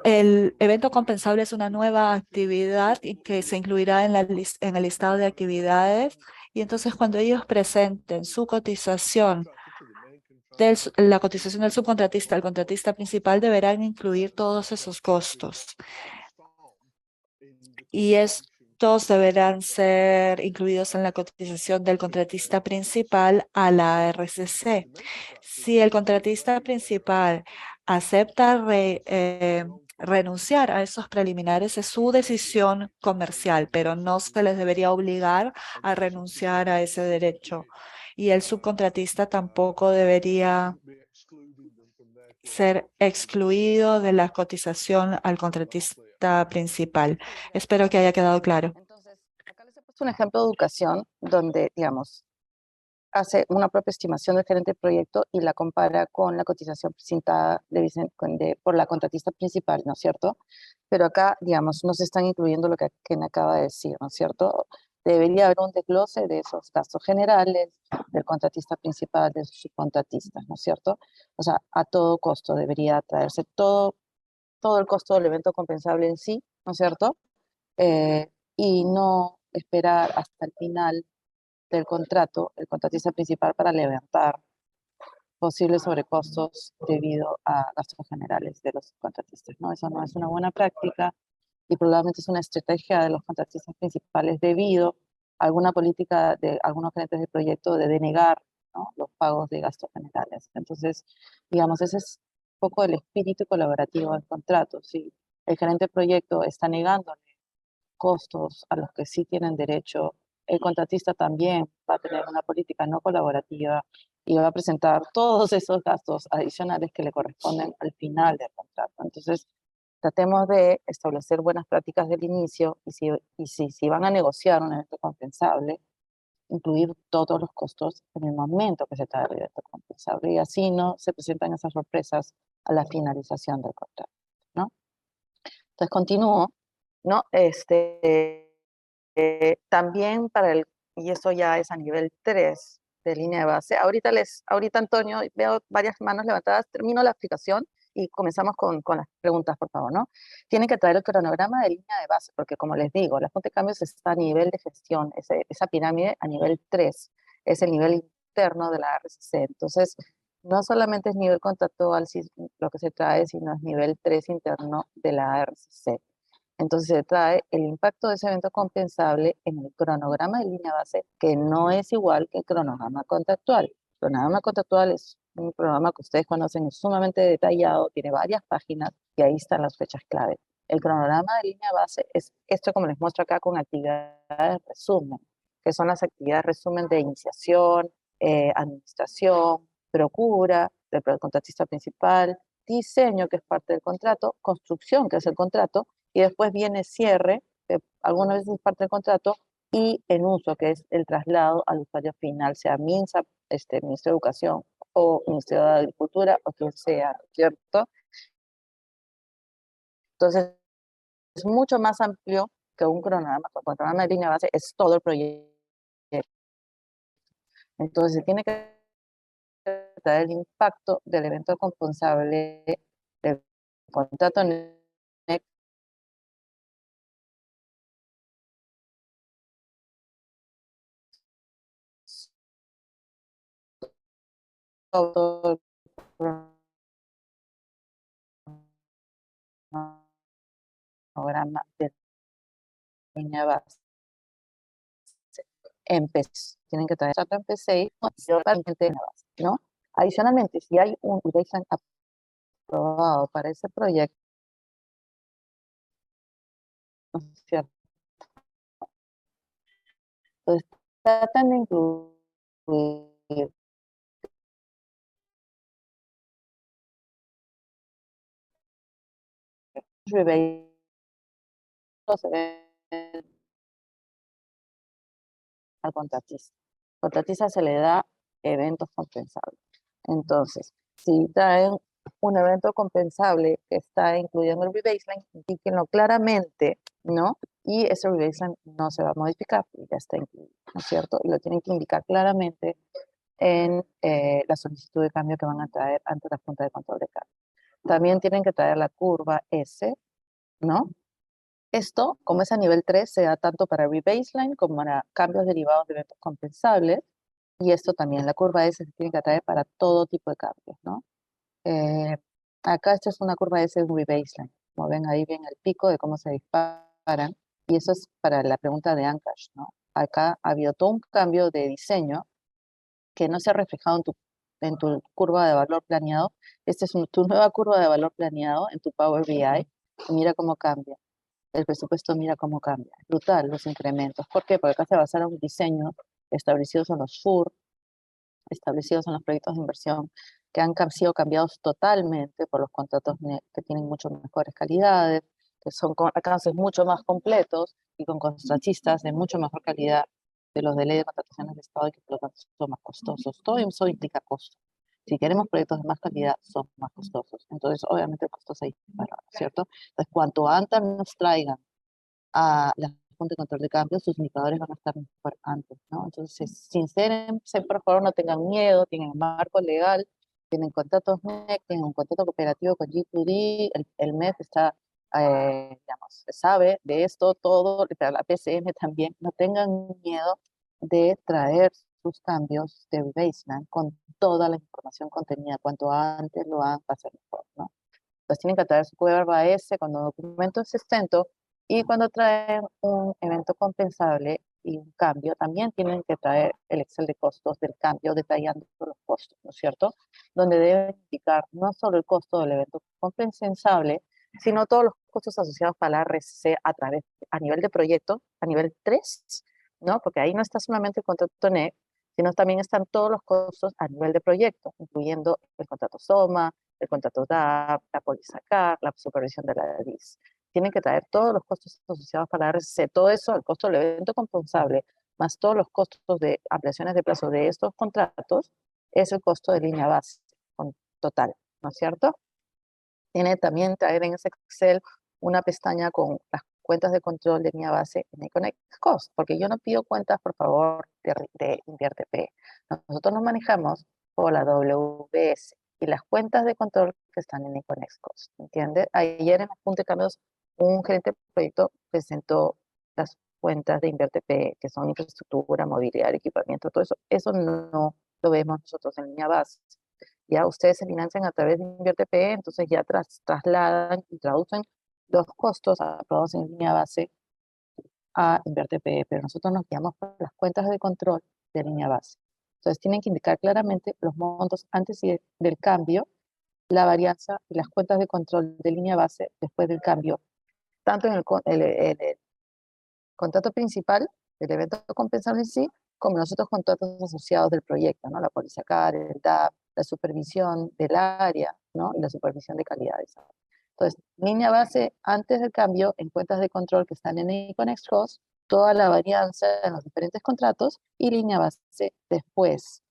El evento compensable es una nueva actividad y que se incluirá en en el listado de actividades. Y entonces cuando ellos presenten su cotización, la cotización del subcontratista al contratista principal, deberán incluir todos esos costos. Y estos deberán ser incluidos en la cotización del contratista principal a la RCC. Si el contratista principal acepta renunciar a esos preliminares, es su decisión comercial, pero no se les debería obligar a renunciar a ese derecho. Y el subcontratista tampoco debería ser excluido de la cotización al contratista principal. Espero que haya quedado claro. Entonces, acá les he puesto un ejemplo de educación donde, digamos, hace una propia estimación del gerente de proyecto y la compara con la cotización presentada por la contratista principal, ¿no es cierto? Pero acá, digamos, no se están incluyendo lo que Ken acaba de decir, ¿no es cierto? Debería haber un desglose de esos gastos generales del contratista principal, de sus subcontratistas, ¿no es cierto? O sea, a todo costo debería traerse todo el costo del evento compensable en sí, ¿no es cierto? Y no esperar hasta el final del contrato, el contratista principal, para levantar posibles sobrecostos debido a gastos generales de los contratistas, ¿no? Eso no es una buena práctica y probablemente es una estrategia de los contratistas principales debido a alguna política de algunos gerentes de proyecto de denegar, ¿no?, los pagos de gastos generales. Entonces, digamos, ese es un poco el espíritu colaborativo del contrato. Si el gerente de proyecto está negando costos a los que sí tienen derecho, el contratista también va a tener una política no colaborativa y va a presentar todos esos gastos adicionales que le corresponden al final del contrato. Entonces, tratemos de establecer buenas prácticas del inicio y si van a negociar un evento compensable, incluir todos los costos en el momento que se trata de evento compensable y así no se presentan esas sorpresas a la finalización del contrato, ¿no? Entonces, continúo, ¿no? también y eso ya es a nivel 3 de línea de base. Ahorita Antonio, veo varias manos levantadas, termino la explicación y comenzamos con las preguntas, por favor, ¿no? Tienen que traer el cronograma de línea de base, porque como les digo, la fuente de cambios está a nivel de gestión, esa pirámide a nivel 3, es el nivel interno de la RCC. Entonces, no solamente es nivel contractual lo que se trae, sino es nivel 3 interno de la RCC. Entonces se trae el impacto de ese evento compensable en el cronograma de línea base, que no es igual que el cronograma contractual. El cronograma contractual es un programa que ustedes conocen, es sumamente detallado, tiene varias páginas y ahí están las fechas clave. El cronograma de línea base es esto como les muestro acá con actividades resumen, que son las actividades resumen de iniciación, administración, procura, del contratista principal, diseño, que es parte del contrato, construcción, que es el contrato, y después viene cierre, que algunas veces es parte del contrato, y en uso, que es el traslado al usuario final, sea MINSA, Ministerio de Educación o Ministerio de Agricultura o quien sea, ¿cierto? Entonces, es mucho más amplio que un cronograma. El cronograma de línea base es todo el proyecto. Entonces, se tiene que tratar el impacto del evento compensable del contrato todo el programa de línea base. Tienen que traer en PC y ¿no? Adicionalmente, si hay un baseline aprobado para ese proyecto, ¿no es cierto? Entonces, tratan de incluir rebate al contratista. Al contratista se le da eventos compensables. Entonces, si traen un evento compensable que está incluido en el rebaseline, indíquenlo claramente, ¿no? Y ese rebaseline no se va a modificar, ya está incluido, ¿no es cierto? Y lo tienen que indicar claramente en la solicitud de cambio que van a traer ante la Junta de Control de Cambio. También tienen que traer la curva S, ¿no? Esto, como es a nivel 3, se da tanto para rebaseline como para cambios derivados de eventos compensables. Y esto también, la curva S se tiene que traer para todo tipo de cambios, ¿no? Acá esta es una curva S de rebaseline. Como ven, ahí ven el pico de cómo se disparan. Y eso es para la pregunta de Ancash, ¿no? Acá ha habido todo un cambio de diseño que no se ha reflejado en tu curva de valor planeado. Esta es tu nueva curva de valor planeado en tu Power BI. Y mira cómo cambia. El presupuesto mira cómo cambia. Brutal los incrementos. ¿Por qué? Porque acá se basaron en diseños establecidos en los FUR, establecidos en los proyectos de inversión, que han sido cambiados totalmente por los contratos que tienen mucho mejores calidades, que son con alcances mucho más completos y con contratistas de mucho mejor calidad de los de ley de contrataciones de Estado y que por lo tanto son más costosos. Todo eso implica costo. Si queremos proyectos de más calidad, son más costosos. Entonces, obviamente, el costo se dispara, ¿cierto? Entonces, cuanto antes nos traigan a la Junta de Control de Cambio, sus indicadores van a estar mejor antes, ¿no? Entonces, sincérense, por favor, no tengan miedo, tienen un marco legal, tienen contratos MEC, tienen un contrato cooperativo con G2D, el MEF está, digamos, sabe de esto todo, la PCM también, no tengan miedo de traer sus cambios de baseline con toda la información contenida, cuanto antes lo hagan, va a ser mejor, ¿no? Entonces tienen que traer su curva S cuando el documento es exento y cuando traen un evento compensable y un cambio, también tienen que traer el Excel de costos del cambio detallando los costos, ¿no es cierto? Donde deben indicar no solo el costo del evento compensable, sino todos los costos asociados para la RC a nivel de proyecto, a nivel 3, ¿no? Porque ahí no está solamente el contrato NEC, sino también están todos los costos a nivel de proyecto, incluyendo el contrato SOMA, el contrato DAP, la póliza CAR, la supervisión de la DIS. Tienen que traer todos los costos asociados para la RCC, todo eso, el costo del evento compensable, más todos los costos de ampliaciones de plazo de estos contratos, es el costo de línea base total, ¿no es cierto? Tiene también traer en ese Excel una pestaña con las cuentas de control de línea base en Econex Cost, porque yo no pido cuentas, por favor, de InviarteP. Nosotros nos manejamos por la WBS y las cuentas de control que están en Econex Cost, ¿entiende? Ayer en la Junta de Cambios, un gerente de proyecto presentó las cuentas de InviarteP, que son infraestructura, movilidad, equipamiento, todo eso. Eso no lo vemos nosotros en línea base. Ya ustedes se financian a través de InviarteP, entonces ya trasladan y traducen los costos aprobados en línea base a InviarteP, pero nosotros nos guiamos por las cuentas de control de línea base. Entonces tienen que indicar claramente los montos antes del cambio, la varianza y las cuentas de control de línea base después del cambio, tanto en el contrato principal del evento compensable en sí, como los otros contratos asociados del proyecto, ¿no? La póliza CAR, el DAP, la supervisión del área, ¿no? Y la supervisión de calidad. Entonces, línea base antes del cambio en cuentas de control que están en Econex Cost, toda la varianza en los diferentes contratos, y línea base después,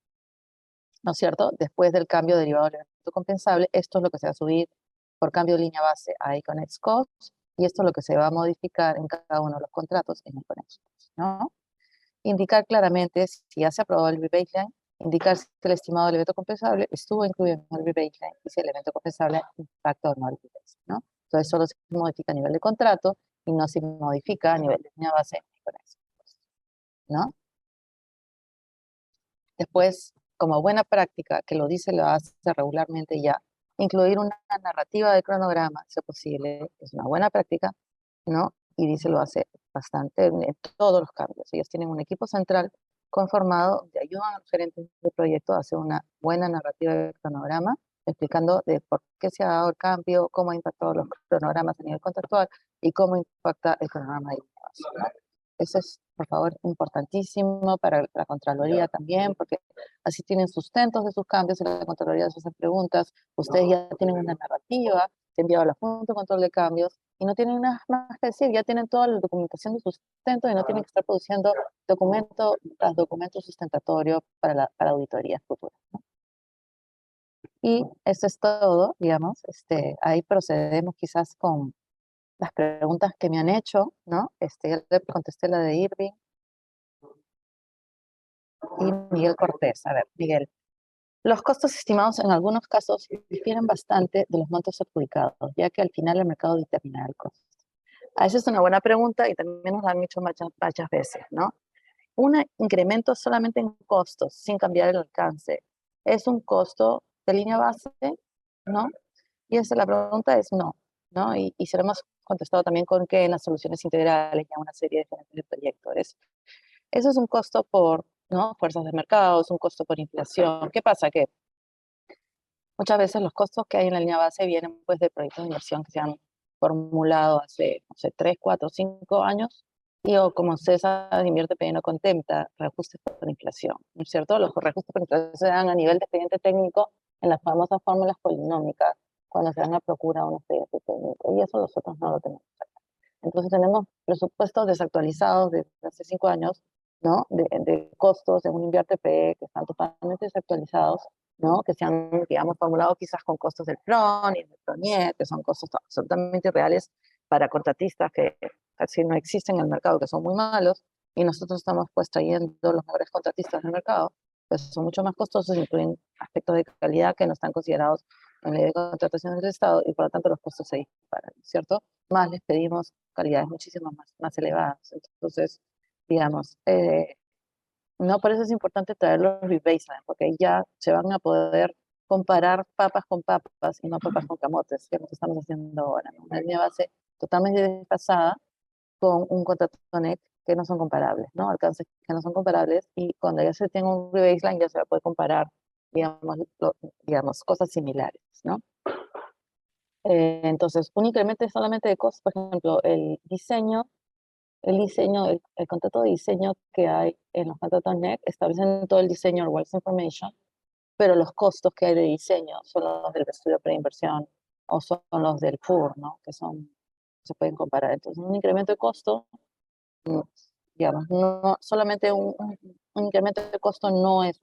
¿no es cierto? Después del cambio derivado del evento compensable, esto es lo que se va a subir por cambio de línea base a Econex Cost, y esto es lo que se va a modificar en cada uno de los contratos en Econex Cost, ¿no? Indicar claramente si ya se aprobó el rebaseline, indicar si el estimado del evento compensable estuvo incluido en el rebaseline y si el evento compensable impacta o no el rebaseline, ¿no? Entonces solo se modifica a nivel de contrato y no se modifica a nivel de línea base, ¿no? Después, como buena práctica, que lo dice, lo hace regularmente ya, incluir una narrativa de cronograma, si es posible, es una buena práctica, ¿no? Y dice, lo hace bastante en todos los cambios. Ellos tienen un equipo central conformado donde ayudan a los gerentes de proyecto a hacer una buena narrativa de cronograma, explicando de por qué se ha dado el cambio, cómo ha impactado los cronogramas a nivel contractual y cómo impacta el cronograma de innovación, ¿no? Eso es, por favor, importantísimo para la Contraloría también, porque así tienen sustentos de sus cambios y la Contraloría se hace preguntas. Ustedes ya tienen una narrativa, se enviado a la Junta de Control de Cambios y no tienen nada más que decir, ya tienen toda la documentación de sustento y no tienen que estar produciendo documento tras documento sustentatorio para auditorías futuras, ¿no? Y eso es todo, digamos. Ahí procedemos quizás con las preguntas que me han hecho, ¿no? Ya le contesté la de Irving y Miguel Cortés. A ver, Miguel. Los costos estimados en algunos casos difieren bastante de los montos adjudicados, ya que al final el mercado determina el costo. Esa es una buena pregunta y también nos la han hecho muchas veces, ¿no? Un incremento solamente en costos, sin cambiar el alcance, ¿es un costo de línea base? ¿No? Y esa la pregunta es no, ¿no? Y se lo hemos contestado también con que en las soluciones integrales ya una serie de diferentes proyectos. Eso es un costo por, ¿no? Fuerzas de mercado, es un costo por inflación. ¿Qué pasa? Que muchas veces los costos que hay en la línea base vienen pues de proyectos de inversión que se han formulado hace, no sé, 3, 4, 5 años, y o como César InviarteP no contempla reajustes por inflación, ¿no es cierto? Los reajustes por inflación se dan a nivel de expediente técnico en las famosas fórmulas polinómicas, cuando se dan a procura un expediente técnico, y eso nosotros no lo tenemos acá. Entonces tenemos presupuestos desactualizados desde hace 5 años, ¿no? De costos en un InviarteP que están totalmente desactualizados, ¿no? Que se han, digamos, formulado quizás con costos del PRON y del PRONIET, que son costos absolutamente irreales para contratistas que casi no existen en el mercado, que son muy malos, y nosotros estamos pues trayendo los mejores contratistas del mercado, que son mucho más costosos, incluyen aspectos de calidad que no están considerados en la ley de contratación del Estado, y por lo tanto los costos se disparan, ¿cierto? Más les pedimos calidades muchísimo más elevadas. Entonces, digamos, no, por eso es importante traer los rebaseline, porque ahí ya se van a poder comparar papas con papas y no papas con camotes, que es lo que estamos haciendo ahora, ¿no? Una línea base totalmente desfasada con un contrato NEC que no son comparables, ¿no? Alcances que no son comparables, y cuando ya se tenga un rebaseline ya se va a poder comparar, digamos, cosas similares, ¿no? Entonces, un incremento solamente de costos, por ejemplo, el contrato de diseño que hay en los contratos NEC establecen todo el diseño, el Works Information, pero los costos que hay de diseño son los del estudio preinversión o son los del FUR, ¿no? Que se pueden comparar. Entonces, un incremento de costo, digamos, no, solamente un incremento de costo no es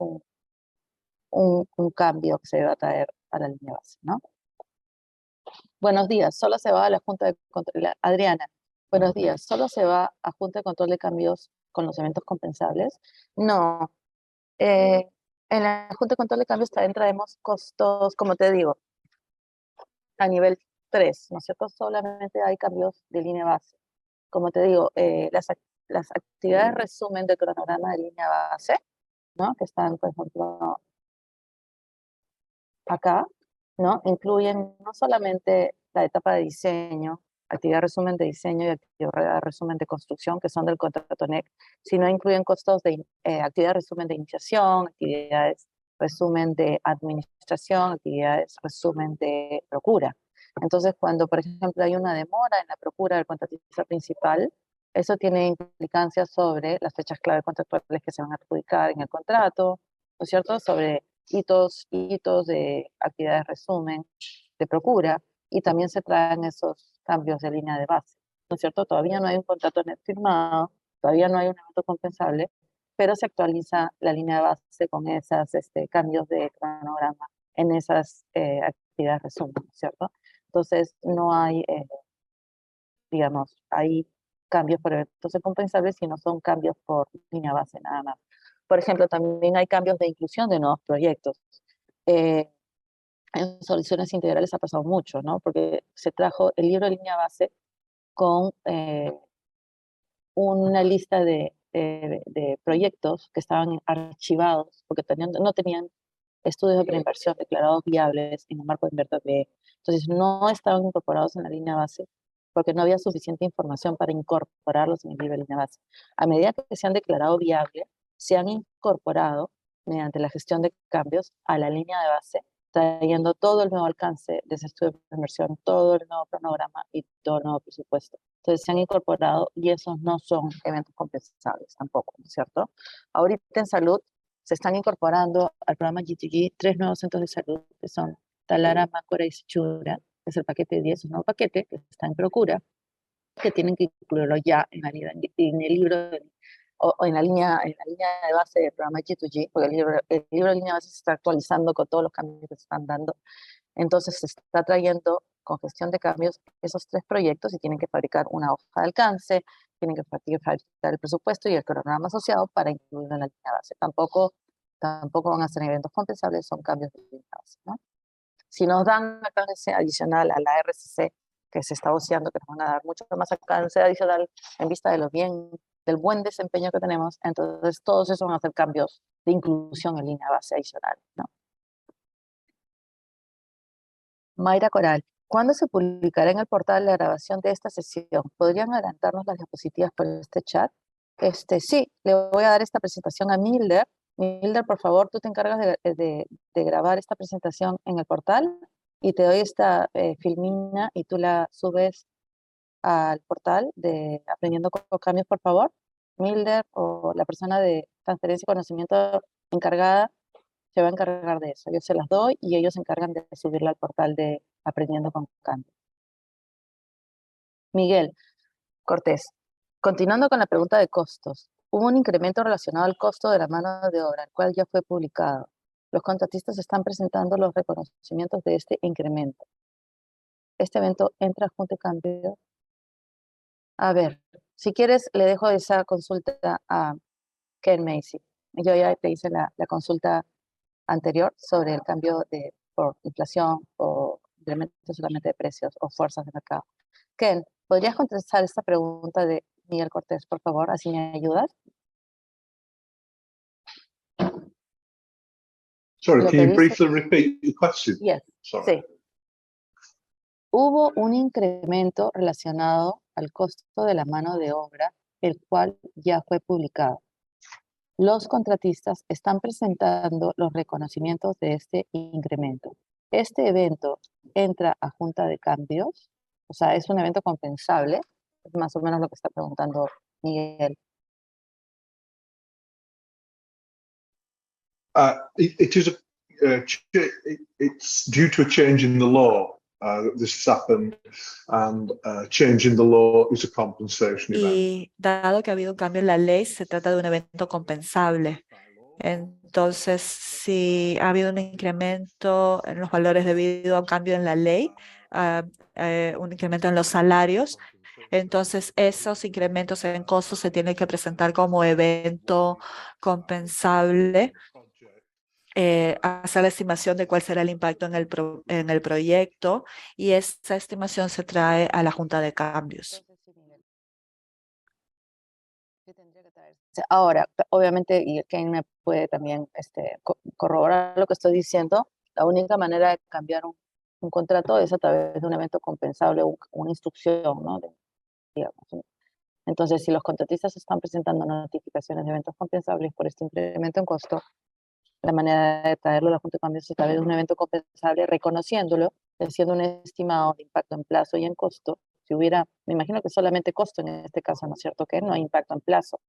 un cambio que se va a traer a la línea base, ¿no? Buenos días, solo se va a la Junta de Control. Adriana, Buenos días. ¿Solo se va a Junta de Control de Cambios con los eventos compensables? No. En la Junta de Control de Cambios también traemos costos, como te digo, a nivel 3, ¿no es cierto? Solamente hay cambios de línea base. Como te digo, las actividades resumen del cronograma de línea base, ¿no? Que están, por ejemplo, acá, ¿no? Incluyen no solamente la etapa de diseño, actividad resumen de diseño y actividad resumen de construcción, que son del contrato NEC, sino incluyen costos de actividad resumen de iniciación, actividades resumen de administración, actividades resumen de procura. Entonces, cuando, por ejemplo, hay una demora en la procura del contratista principal, eso tiene implicancias sobre las fechas clave contractuales que se van a adjudicar en el contrato, ¿no es cierto? Sobre hitos de actividades resumen, de procura, y también se traen esos cambios de línea de base, ¿no es cierto? Todavía no hay un contrato net firmado, todavía no hay un evento compensable, pero se actualiza la línea de base con esos cambios de cronograma en esas actividades resumen, ¿no es cierto? Entonces, no hay, digamos, hay cambios por eventos compensables, sino son cambios por línea base nada más. Por ejemplo, también hay cambios de inclusión de nuevos proyectos. Eh, en soluciones integrales ha pasado mucho, ¿no? Porque se trajo el libro de línea base con una lista de proyectos que estaban archivados porque no tenían estudios de preinversión declarados viables en el marco de Inverta B. Entonces no estaban incorporados en la línea base porque no había suficiente información para incorporarlos en el libro de línea base. A medida que se han declarado viables, se han incorporado mediante la gestión de cambios a la línea de base, trayendo todo el nuevo alcance de ese estudio de inversión, todo el nuevo cronograma y todo el nuevo presupuesto. Entonces se han incorporado y esos no son eventos compensables tampoco, ¿no es cierto? Ahorita en salud se están incorporando al programa GTG 3 nuevos centros de salud que son Talara, Máncora y Sichura, que es el paquete de 10, un nuevo paquete que está en procura, que tienen que incluirlo ya en el libro o en la línea de base del programa G2G, porque el libro de línea de base se está actualizando con todos los cambios que se están dando. Entonces se está trayendo con gestión de cambios esos 3 proyectos y tienen que fabricar una hoja de alcance, tienen que fabricar el presupuesto y el cronograma asociado para incluirlo en la línea base. Tampoco van a ser eventos compensables, son cambios de línea base, ¿no? Si nos dan alcance adicional a la RCC, que se está voceando, que nos van a dar mucho más alcance adicional en vista del buen desempeño que tenemos, entonces todos esos van a ser cambios de inclusión en línea base adicional, ¿no? Mayra Coral, ¿cuándo se publicará en el portal la grabación de esta sesión? ¿Podrían adelantarnos las diapositivas por este chat? Sí, le voy a dar esta presentación a Milder. Milder, por favor, tú te encargas de grabar esta presentación en el portal y te doy esta filmina y tú la subes al portal de Aprendiendo con Cambios, por favor. Milder o la persona de transferencia y conocimiento encargada se va a encargar de eso. Yo se las doy y ellos se encargan de subirla al portal de Aprendiendo con Cambios. Miguel Cortés, continuando con la pregunta de costos, hubo un incremento relacionado al costo de la mano de obra, el cual ya fue publicado. Los contratistas están presentando los reconocimientos de este incremento. Este evento entra junto a cambio. A ver, si quieres, le dejo esa consulta a Ken Macy. Yo ya te hice la consulta anterior sobre el cambio por inflación o incremento solamente de precios o fuerzas de mercado. Ken, ¿podrías contestar esta pregunta de Miguel Cortés, por favor? Así me ayudas. Sorry, Lo can que you dice- briefly repeat the question? Yes, Sorry. sí. Hubo un incremento relacionado al costo de la mano de obra, el cual ya fue publicado. Los contratistas están presentando los reconocimientos de este incremento. Este evento entra a junta de cambios, o sea, es un evento compensable, es más o menos lo que está preguntando Miguel. It's due to a change in the law that this has happened, and change in the law is a compensation event. Y dado que ha habido un cambio en la ley, se trata de un evento compensable. Entonces, si ha habido un incremento en los valores debido a un cambio en la ley, un incremento en los salarios, Entonces, esos incrementos en costos se tienen que presentar como evento compensable, hacer la estimación de cuál será el impacto en el proyecto, y esa estimación se trae a la Junta de Cambios. Ahora, obviamente, y Kane me puede también corroborar lo que estoy diciendo, la única manera de cambiar un contrato es a través de un evento compensable, una instrucción, ¿no? Digamos. Entonces, si los contratistas están presentando notificaciones de eventos compensables por este incremento en costo, la manera de traerlo a la Junta de Cambios es a través de un evento compensable, reconociéndolo, haciendo un estimado de impacto en plazo y en costo. Si hubiera, me imagino que solamente costo en este caso, ¿no es cierto? Que no hay impacto en plazo.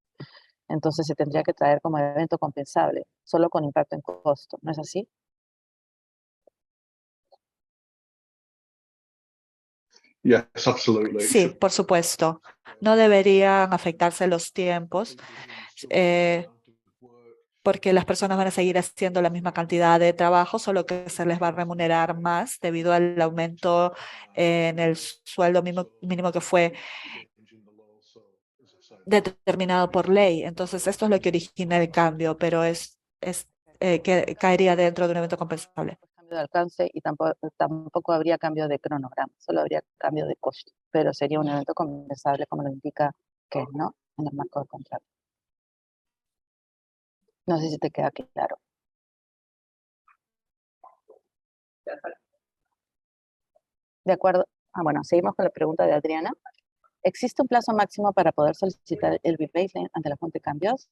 Entonces se tendría que traer como evento compensable, solo con impacto en costo, ¿no es así? Yes, absolutely. Sí, por supuesto. No deberían afectarse los tiempos, porque las personas van a seguir haciendo la misma cantidad de trabajo, solo que se les va a remunerar más debido al aumento en el sueldo mínimo que fue determinado por ley. Entonces, esto es lo que origina el cambio, pero que caería dentro de un evento compensable. Cambio de alcance y tampoco habría cambio de cronograma, solo habría cambio de costo, pero sería un evento compensable como lo indica Ken, ¿no? En el marco del contrato. No sé si te queda claro. De acuerdo. Bueno, seguimos con la pregunta de Adriana. ¿Existe un plazo máximo para poder solicitar el rebaseline ante la Junta de Cambios?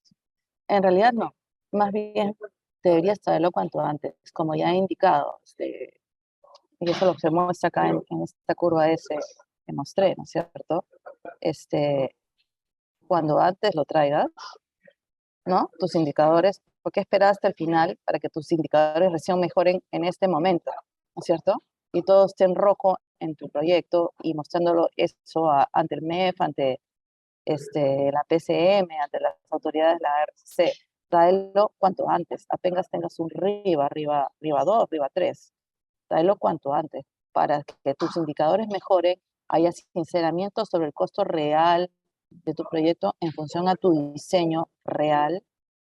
En realidad no. Más bien, deberías saberlo cuanto antes, como ya he indicado. Y eso lo se muestra acá en esta curva S que mostré, ¿no es cierto? Cuando antes lo traigas, ¿no? Tus indicadores, ¿por qué esperar hasta el final para que tus indicadores recién mejoren en este momento, ¿no es cierto? Y todo esté en rojo en tu proyecto y mostrándolo eso ante el MEF, ante la PCM, ante las autoridades de la RC. Tráelo cuanto antes, apenas tengas un RIVA 2, RIVA 3. Tráelo cuanto antes para que tus indicadores mejoren, haya sinceramiento sobre el costo real de tu proyecto en función a tu diseño real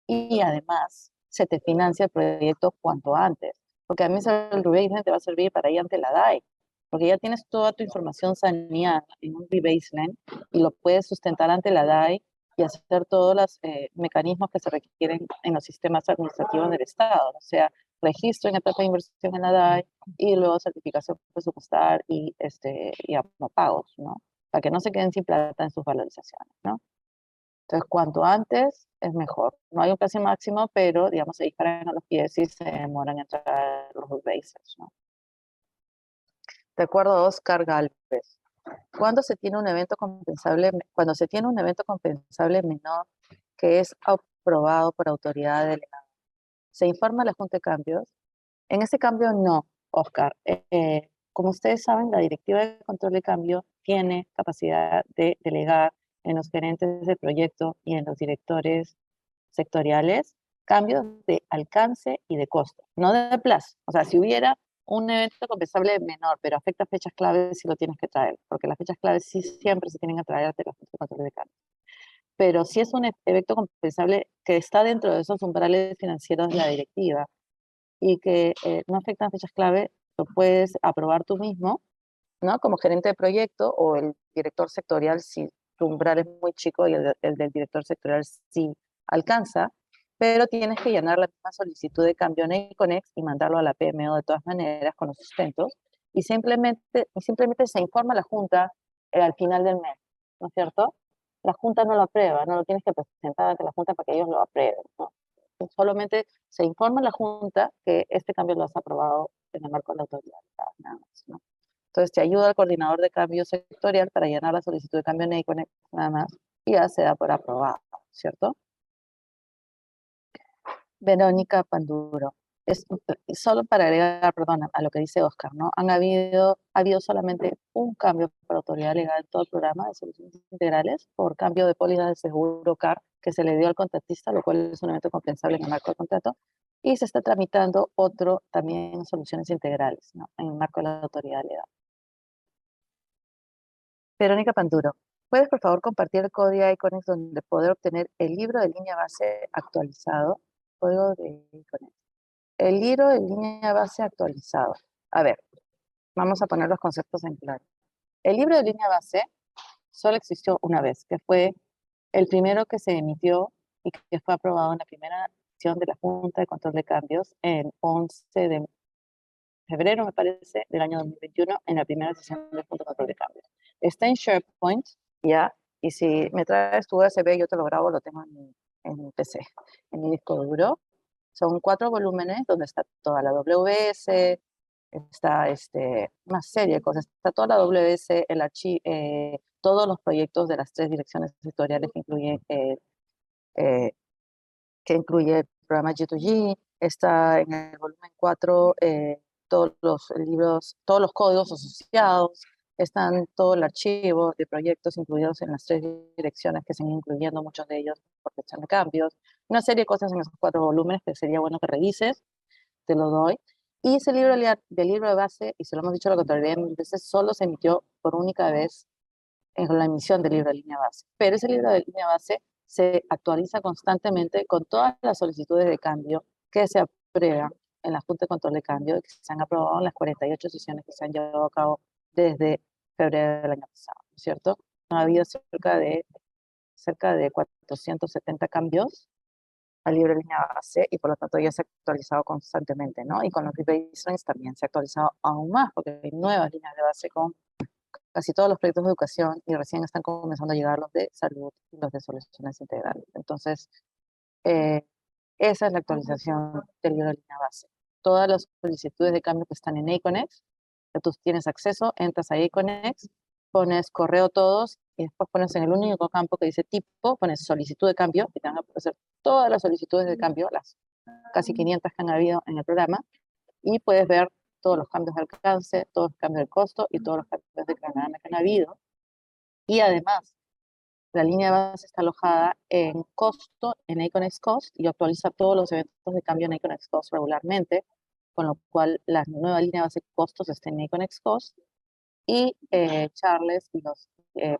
y además se te financia el proyecto cuanto antes. Porque a mí el rebaseline te va a servir para ir ante la DAI, porque ya tienes toda tu información saneada en un rebaseline y lo puedes sustentar ante la DAI y hacer todos los mecanismos que se requieren en los sistemas administrativos del Estado, o sea, registro en etapa de inversión en la DAI y luego certificación presupuestal y pagos, ¿no? Para que no se queden sin plata en sus valorizaciones, ¿no? Entonces, cuanto antes es mejor. No hay un plazo máximo, pero, digamos, se disparan a los pies y se demoran en entrar los rebases, ¿no? De acuerdo a Oscar Galvez, cuando se tiene un evento compensable menor que es aprobado por autoridad delegada, ¿se informa a la Junta de Cambios? En ese cambio no, Oscar. Como ustedes saben, la Directiva de Control de Cambio tiene capacidad de delegar en los gerentes de proyecto y en los directores sectoriales cambios de alcance y de costo, no de plazo. O sea, si hubiera un evento compensable menor, pero afecta fechas claves, sí lo tienes que traer, porque las fechas claves sí siempre se tienen que traer ante la Junta de Control de Cambio. Pero si es un evento compensable que está dentro de esos umbrales financieros de la directiva y que no afectan fechas clave, lo puedes aprobar tú mismo, ¿no? Como gerente de proyecto o el director sectorial, si tu umbral es muy chico y el del director sectorial sí alcanza, pero tienes que llenar la misma solicitud de cambio en Econex y mandarlo a la PMO de todas maneras con los sustentos y simplemente se informa a la Junta al final del mes, ¿no es cierto? La Junta no lo aprueba, no lo tienes que presentar ante la Junta para que ellos lo aprueben, ¿no? Solamente se informa a la Junta que este cambio lo has aprobado en el marco de la autoridad, nada más, ¿no? Entonces te ayuda al coordinador de cambio sectorial para llenar la solicitud de cambio en Econex nada más y ya se da por aprobado, ¿cierto? Verónica Panduro. Solo para agregar, perdón, a lo que dice Oscar, ¿no? Ha habido solamente un cambio por autoridad legal en todo el programa de soluciones integrales por cambio de póliza de seguro CAR que se le dio al contratista, lo cual es un evento compensable en el marco del contrato, y se está tramitando otro también en soluciones integrales, ¿no? En el marco de la autoridad legal. Verónica Panduro, ¿puedes por favor compartir el código ICONEX donde poder obtener el libro de línea base actualizado? Código de ICONEX. El libro de línea base actualizado. A ver, vamos a poner los conceptos en claro. El libro de línea base solo existió una vez, que fue el primero que se emitió y que fue aprobado en la primera sesión de la Junta de Control de Cambios en 11 de febrero, me parece, del año 2021, en la primera sesión de la Junta de Control de Cambios. Está en SharePoint, ya, y si me traes tu USB, yo te lo grabo, lo tengo en mi PC, en mi disco duro. Son 4 volúmenes donde está toda la WS, está una serie de cosas, está toda la WS, el todos los proyectos de las 3 direcciones sectoriales que incluye el programa G2G, está en el volumen 4 todos los libros, todos los códigos asociados, están todo el archivo de proyectos incluidos en las 3 direcciones que se han incluyendo, muchos de ellos por cuestión de cambios, una serie de cosas en esos 4 volúmenes que sería bueno que revises, te lo doy. Y ese libro del libro de base, y se lo hemos dicho la contraria mil veces, solo se emitió por única vez en la emisión del libro de línea base. Pero ese libro de línea base se actualiza constantemente con todas las solicitudes de cambio que se aprueban en la Junta de Control de Cambio y que se han aprobado en las 48 sesiones que se han llevado a cabo desde febrero del año pasado, ¿no es cierto? Ha habido cerca de 470 cambios al libro de línea base y por lo tanto ya se ha actualizado constantemente, ¿no? Y con los rebaselines también se ha actualizado aún más porque hay nuevas líneas de base con casi todos los proyectos de educación y recién están comenzando a llegar los de salud y los de soluciones integrales. Entonces, esa es la actualización del libro de línea base. Todas las solicitudes de cambio que están en Aconex, que tú tienes acceso, entras a Aconex, pones correo todos y después pones en el único campo que dice tipo, pones solicitud de cambio y te van a aparecer todas las solicitudes de cambio, las casi 500 que han habido en el programa, y puedes ver todos los cambios de alcance, todos los cambios de costo y todos los cambios de cronograma que han habido. Y además, la línea de base está alojada en costo, en Aconex Cost, y actualiza todos los eventos de cambio en Aconex Cost regularmente, con lo cual la nueva línea de base de costos está en Aconex Cost, y Charles y los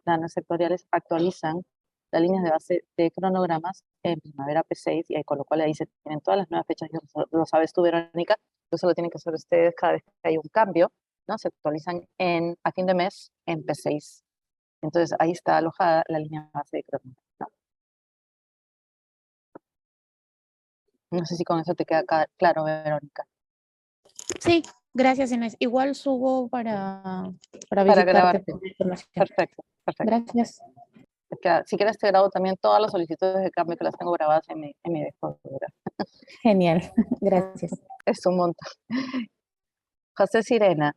planes sectoriales actualizan las líneas de base de cronogramas en Primavera P6, y con lo cual ahí se tienen todas las nuevas fechas, lo sabes tú, Verónica, eso lo tienen que hacer ustedes cada vez que hay un cambio, ¿no? Se actualizan a fin de mes en P6. Entonces ahí está alojada la línea base de cronograma, ¿no? No sé si con eso te queda claro, Verónica. Sí, gracias, Inés. Igual subo para Para visitarte grabarte. por información. Perfecto, perfecto. Gracias. Es que, si quieres te grabo también todas las solicitudes de cambio que las tengo grabadas en mi disco duro. Genial. Gracias. Es un montón. José Sirena,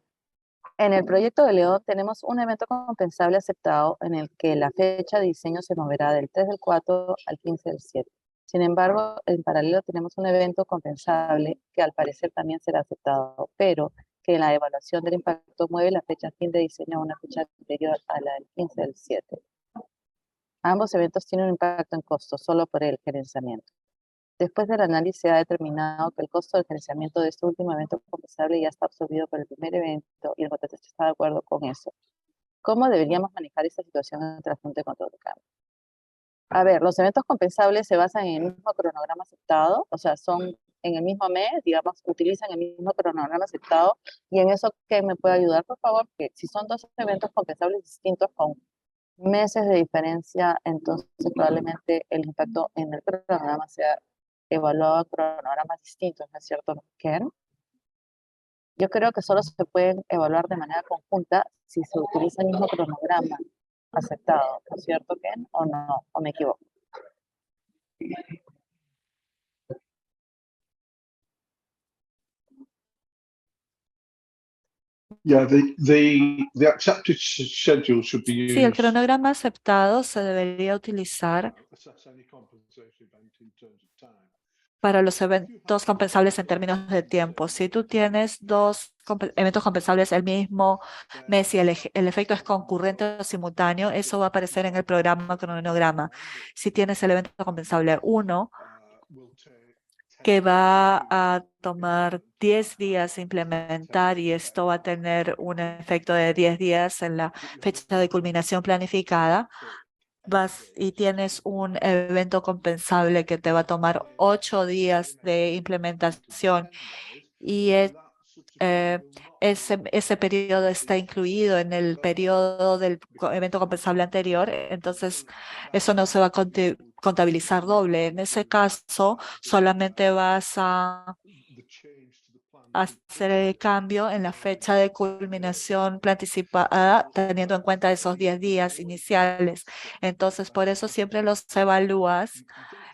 en el proyecto de León tenemos un evento compensable aceptado en el que la fecha de diseño se moverá del 3 del 4 al 15 del 7. Sin embargo, en paralelo tenemos un evento compensable que al parecer también será aceptado, pero que en la evaluación del impacto mueve la fecha fin de diseño a una fecha anterior a la del 15 del 7. Ambos eventos tienen un impacto en costos solo por el gerenciamiento. Después del análisis se ha determinado que el costo del gerenciamiento de este último evento compensable ya está absorbido por el primer evento y el contratista está de acuerdo con eso. ¿Cómo deberíamos manejar esta situación entre la Junta de Control de Cambio? A ver, los eventos compensables se basan en el mismo cronograma aceptado, o sea, son en el mismo mes, digamos, utilizan el mismo cronograma aceptado, y en eso, ¿qué me puede ayudar, por favor? Que si son 2 eventos compensables distintos con meses de diferencia, entonces probablemente el impacto en el cronograma sea evaluado en cronogramas distintos, ¿no es cierto, Ken? Yo creo que solo se pueden evaluar de manera conjunta si se utiliza el mismo cronograma aceptado, ¿no es cierto, Ken? ¿O no? ¿O me equivoco? Yeah, the accepted schedule should be Sí, el used cronograma aceptado se debería utilizar to assess any compensation event in terms of time. para los eventos compensables en términos de tiempo. Si tú tienes 2 eventos compensables el mismo mes y el efecto es concurrente o simultáneo, eso va a aparecer en el programa cronograma. Si tienes el evento compensable 1, que va a tomar 10 días implementar y esto va a tener un efecto de 10 días en la fecha de culminación planificada. Y tienes un evento compensable que te va a tomar 8 días de implementación y ese periodo está incluido en el periodo del evento compensable anterior, entonces eso no se va a contabilizar doble. En ese caso, solamente vas a hacer el cambio en la fecha de culminación anticipada, teniendo en cuenta esos 10 días iniciales. Entonces, por eso siempre los evalúas.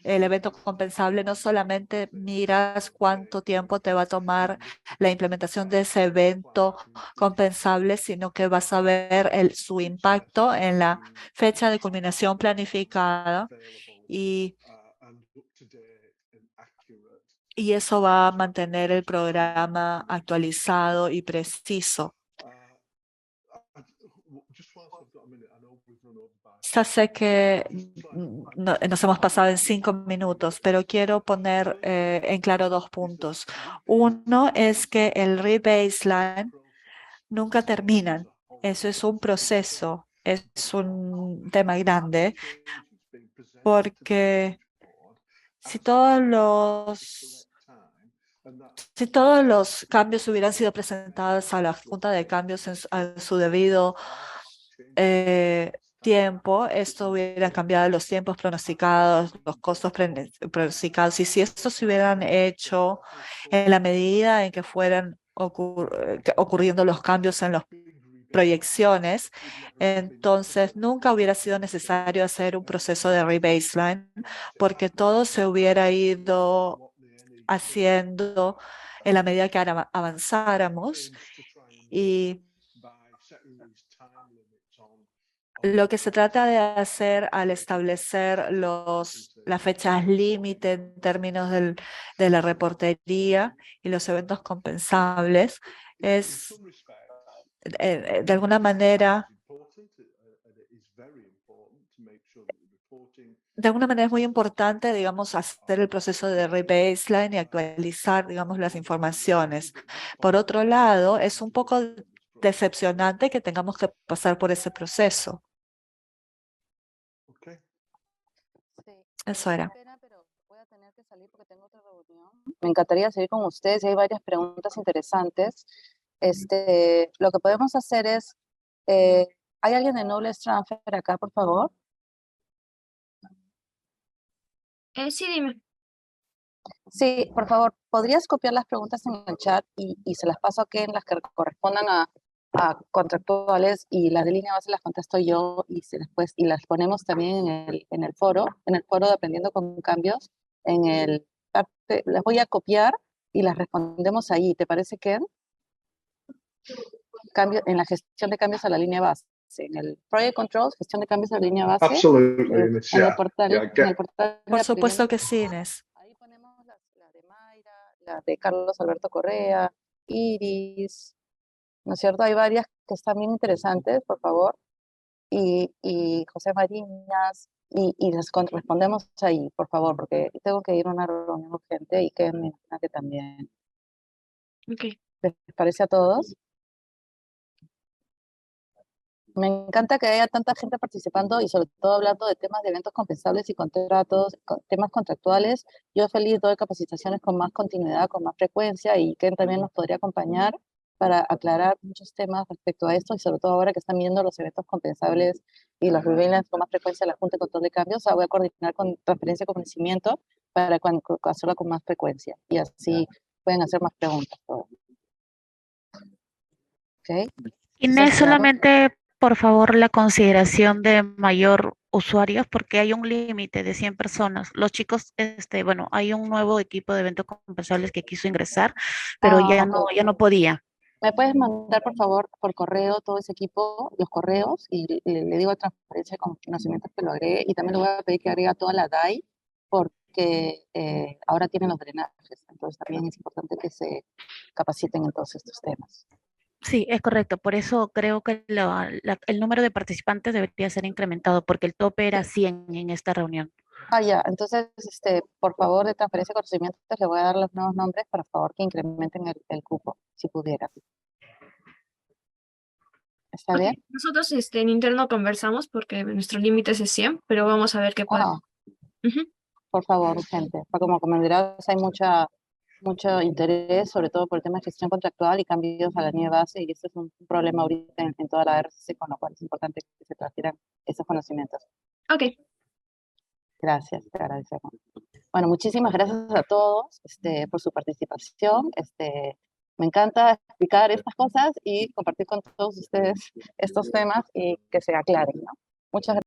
El evento compensable no solamente miras cuánto tiempo te va a tomar la implementación de ese evento compensable, sino que vas a ver su impacto en la fecha de culminación planificada y eso va a mantener el programa actualizado y preciso. Ya sé que nos hemos pasado en 5 minutos, pero quiero poner en claro 2 puntos. Uno es que el rebaseline nunca termina. Eso es un proceso, es un tema grande, porque si todos los cambios hubieran sido presentados a la Junta de Cambios a su debido tiempo, esto hubiera cambiado los tiempos pronosticados, los costos pronosticados, y si esto se hubieran hecho en la medida en que fueran ocurriendo los cambios en las proyecciones, entonces nunca hubiera sido necesario hacer un proceso de rebaseline, porque todo se hubiera ido haciendo en la medida que avanzáramos, y lo que se trata de hacer al establecer las fechas límite en términos de la reportería y los eventos compensables es de alguna manera es muy importante, digamos, hacer el proceso de rebaseline y actualizar, digamos, las informaciones. Por otro lado, es un poco decepcionante que tengamos que pasar por ese proceso. Eso era. Me encantaría seguir con ustedes y hay varias preguntas interesantes. Lo que podemos hacer es, ¿hay alguien de Knowledge Transfer acá, por favor? Sí, dime. Sí, por favor, ¿podrías copiar las preguntas en el chat y se las paso a Ken, las que correspondan a contractuales, y las de línea base las contesto yo después y las ponemos también en el foro de Aprendiendo con Cambios, las voy a copiar y las respondemos ahí. ¿Te parece, Ken? En la gestión de cambios a la línea base, en el Project Controls, gestión de cambios a la línea base. Absolutely, in the En el chat. portal, Yeah, en el portal Por de supuesto que sí, Inés. Ahí ponemos la de Mayra, la de Carlos Alberto Correa, Iris, ¿no es cierto? Hay varias que están bien interesantes, por favor. Y José Mariñas, y les respondemos ahí, por favor, porque tengo que ir a una reunión urgente y que me imagino que también. Okay. ¿Les parece a todos? Me encanta que haya tanta gente participando y sobre todo hablando de temas de eventos compensables y contratos, temas contractuales. Yo feliz doy capacitaciones con más continuidad, con más frecuencia, y Ken también nos podría acompañar para aclarar muchos temas respecto a esto, y sobre todo ahora que están viendo los eventos compensables y los revealings con más frecuencia en la Junta de Control de Cambios. Voy a coordinar con transferencia de conocimiento para hacerlo con más frecuencia y así pueden hacer más preguntas. ¿Okay? Inés, solamente por favor la consideración de mayor usuarios, porque hay un límite de 100 personas. Los chicos, bueno, hay un nuevo equipo de eventos compensables que quiso ingresar, pero ya no podía. ¿Me puedes mandar, por favor, por correo todo ese equipo, los correos, y le digo a transferencia con conocimientos que lo agregue, y también le voy a pedir que agregue a toda la DAI, porque ahora tienen los drenajes, entonces también es importante que se capaciten en todos estos temas. Sí, es correcto. Por eso creo que el número de participantes debería ser incrementado, porque el tope era 100 en esta reunión. Ah, ya, entonces, por favor, de transferencia de conocimientos, le voy a dar los nuevos nombres, por favor, que incrementen el cupo, si pudiera. ¿Está Ok, bien? nosotros en interno conversamos porque nuestro límite es 100, pero vamos a ver qué podemos. Ah, Ujú. por favor, urgente. Porque como comentarás, hay mucho interés, sobre todo por el tema de gestión contractual y cambios a la línea de base, y esto es un problema ahorita en toda la RCC, con lo cual es importante que se transfieran esos conocimientos. Ok, Gracias, te agradecemos. Bueno, muchísimas gracias a todos por su participación. Me encanta explicar estas cosas y compartir con todos ustedes estos temas y que se aclaren, ¿no? Muchas gracias.